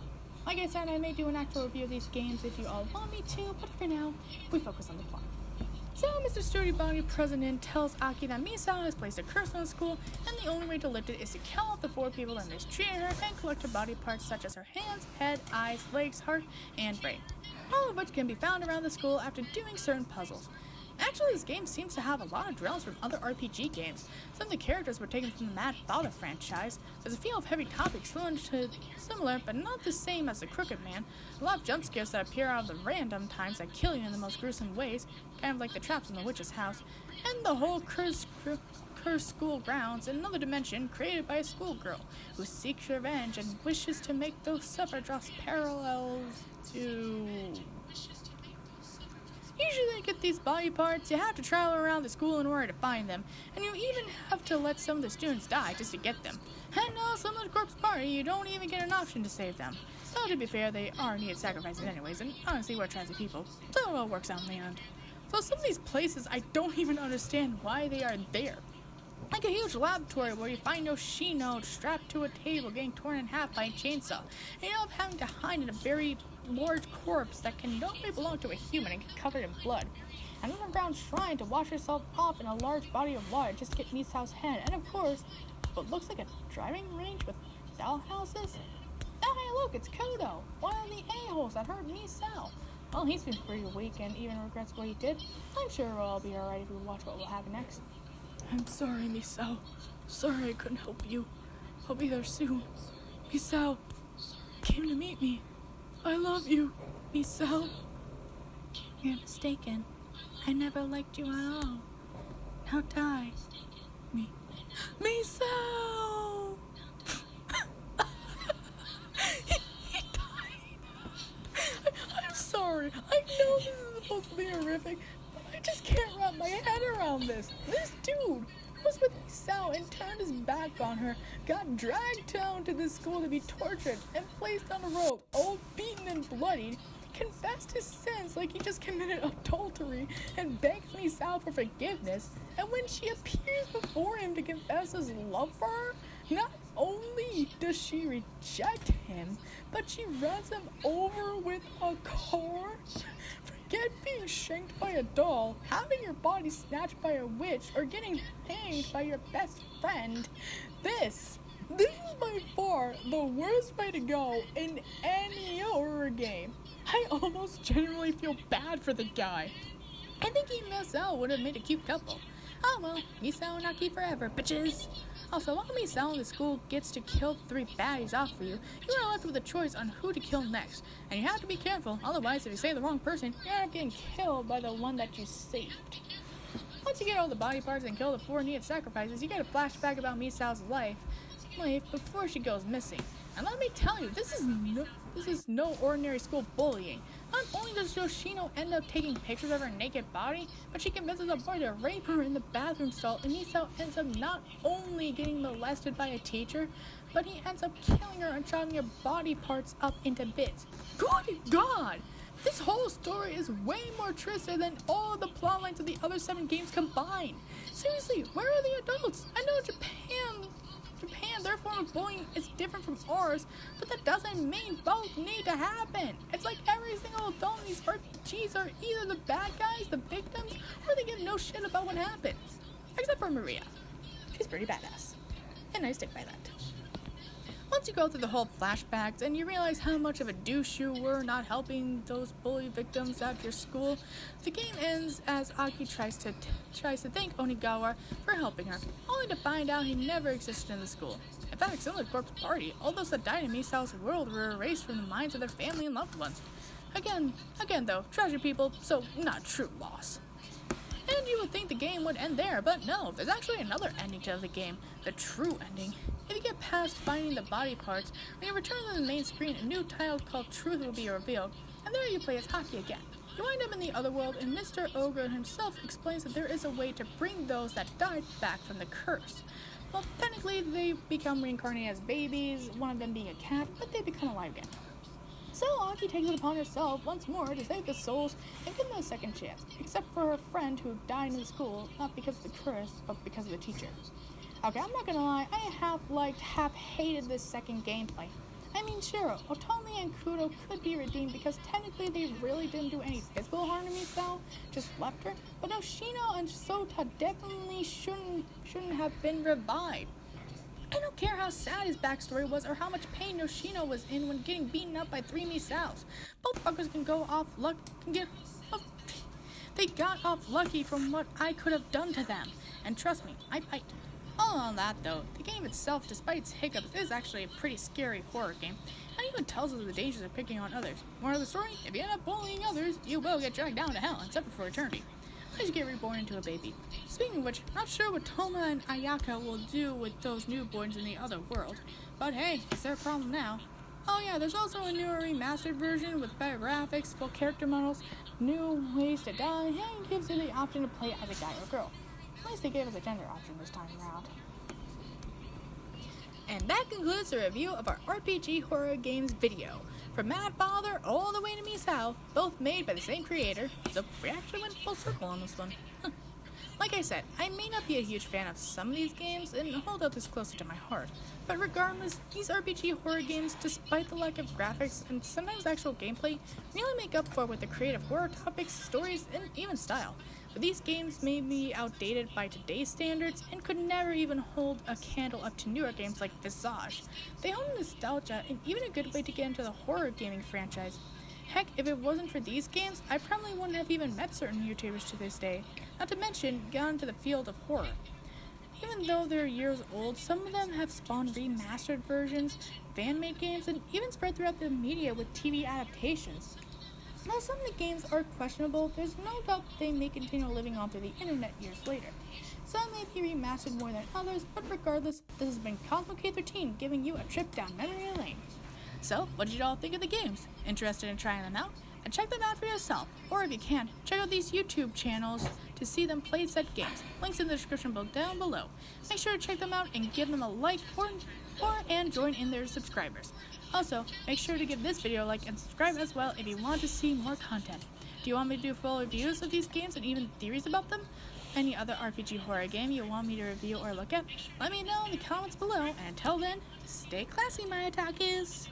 Like I said, I may do an actual review of these games if you all want me to, but for now, we focus on the plot. So, Mr. Sturdy Body President tells Aki that Misao has placed a curse on the school, and the only way to lift it is to kill off the 4 people that mistreated her and collect her body parts such as her hands, head, eyes, legs, heart, and brain. All of which can be found around the school after doing certain puzzles. Actually, this game seems to have a lot of drills from other RPG games. Some of the characters were taken from the Mad Father franchise. There's a feel of heavy topics similar, but not the same as The Crooked Man. A lot of jump scares that appear out of the random times that kill you in the most gruesome ways, kind of like the traps in the witch's house, and the whole cursed school grounds in another dimension created by a schoolgirl who seeks revenge and wishes to make those suffer draws parallels to... Usually to get these body parts, you have to travel around the school in order to find them, and you even have to let some of the students die just to get them. And some of the corpse party, you don't even get an option to save them. Though to be fair, they are needed sacrifices anyways, and honestly we're trans people, so it all works out in the end. So some of these places, I don't even understand why they are there. Like a huge laboratory where you find Yoshino strapped to a table getting torn in half by a chainsaw, and you end up having to hide in a very large corpse that can no way belong to a human and get covered in blood. An underground shrine to wash yourself off in a large body of water just to get Misao's head, and of course, what looks like a driving range with dollhouses. Oh hey look, it's Kodo, one of the a-holes that hurt Misao. Well, he seems pretty weak and even regrets what he did. I'm sure it'll all be alright if we watch what will happen next. I'm sorry, Misao. Sorry I couldn't help you. I'll be there soon. Misao came to meet me. I love you, Misao. You're mistaken. I never liked you at all. Now die. Misao! he died. I'm sorry. I know this is supposed to be horrific, but I just can't wrap my head around this. This dude was with Misao and turned his back on her, got dragged down to the school to be tortured and placed on a rope, all beaten and bloodied, confessed his sins like he just committed adultery, and begs Misao for forgiveness, and when she appears before him to confess his love for her, not only does she reject him, but she runs him over with a car. Forget being shanked by a doll, having your body snatched by a witch, or getting hanged by your best friend. This is by far the worst way to go in any horror game. I almost genuinely feel bad for the guy. I think he and Misao would have made a cute couple. Oh well, Misao and Aki forever, bitches. Also, while Misao in the school gets to kill the 3 baddies off for you, you are left with a choice on who to kill next. And you have to be careful, otherwise if you save the wrong person, you end up getting killed by the one that you saved. Once you get all the body parts and kill the 4 needed sacrifices, you get a flashback about Misao's life before she goes missing. And let me tell you, this is no ordinary school bullying. Not only does Yoshino end up taking pictures of her naked body, but she convinces a boy to rape her in the bathroom stall, and Misao ends up not only getting molested by a teacher, but he ends up killing her and chopping her body parts up into bits. Good God! This whole story is way more twisted than all the plot lines of the other 7 games combined. Seriously, where are the adults? I know Japan, their form of bullying is different from ours, but that doesn't mean both need to happen. It's like every single adult in these RPGs are either the bad guys, the victims, or they give no shit about what happens. Except for Maria. She's pretty badass. And I stick by that. Once you go through the whole flashbacks and you realize how much of a douche you were not helping those bully victims at your school, the game ends as Aki tries to thank Onigawa for helping her, only to find out he never existed in the school. In fact, similar to Corpse Party, all those that died in Misao's world were erased from the minds of their family and loved ones. Again though, treasure people, so not true loss. And you would think the game would end there, but no, there's actually another ending to the game, the true ending. If you get past finding the body parts, when you return to the main screen, a new title called Truth will be revealed, and there you play as Aki again. You wind up in the other world, and Mr. Ogre himself explains that there is a way to bring those that died back from the curse. Well, technically, they become reincarnated as babies, one of them being a cat, but they become alive again. So Aki takes it upon herself once more to save the souls and give them a second chance, except for her friend who died in the school, not because of the curse, but because of the teacher. Okay, I'm not gonna lie, I half hated this second gameplay. I mean, sure, Otome and Kudo could be redeemed because technically they really didn't do any physical harm to Misao, just left her, but Yoshino and Sota definitely shouldn't have been revived. I don't care how sad his backstory was or how much pain Yoshino was in when getting beaten up by 3 Misaos. Both fuckers can go off luck they got off lucky from what I could have done to them. And trust me, I bite. All on that though, the game itself, despite its hiccups, is actually a pretty scary horror game, and even tells us the dangers of picking on others. More of the story, if you end up bullying others, you will get dragged down to hell and suffer for eternity. Unless you get reborn into a baby. Speaking of which, not sure what Toma and Ayaka will do with those newborns in the other world, but hey, it's their problem now. Oh yeah, there's also a newer remastered version with better graphics, full character models, new ways to die, and gives you the option to play as a guy or girl. At least they gave us a gender option this time around. And that concludes the review of our RPG horror games video. From Mad Father all the way to Misao, both made by the same creator, so we actually went full circle on this one. Like I said, I may not be a huge fan of some of these games and hold others closer to my heart, but regardless, these RPG horror games, despite the lack of graphics and sometimes actual gameplay, really make up for it with the creative horror topics, stories, and even style. But these games may be outdated by today's standards and could never even hold a candle up to newer games like Visage. They hold nostalgia and even a good way to get into the horror gaming franchise. Heck, if it wasn't for these games, I probably wouldn't have even met certain YouTubers to this day, not to mention gone into the field of horror. Even though they're years old, some of them have spawned remastered versions, fan-made games, and even spread throughout the media with TV adaptations. While some of the games are questionable, there's no doubt they may continue living on through the internet years later. Some may be remastered more than others, but regardless, this has been Cosmo K13 giving you a trip down memory lane. So, what did you all think of the games? Interested in trying them out? And check them out for yourself, or if you can, check out these YouTube channels to see them play said games. Links in the description down below. Make sure to check them out and give them a like and join in their subscribers. Also, make sure to give this video a like and subscribe as well if you want to see more content. Do you want me to do full reviews of these games and even theories about them? Any other RPG horror game you want me to review or look at? Let me know in the comments below, and until then, stay classy, my attackers!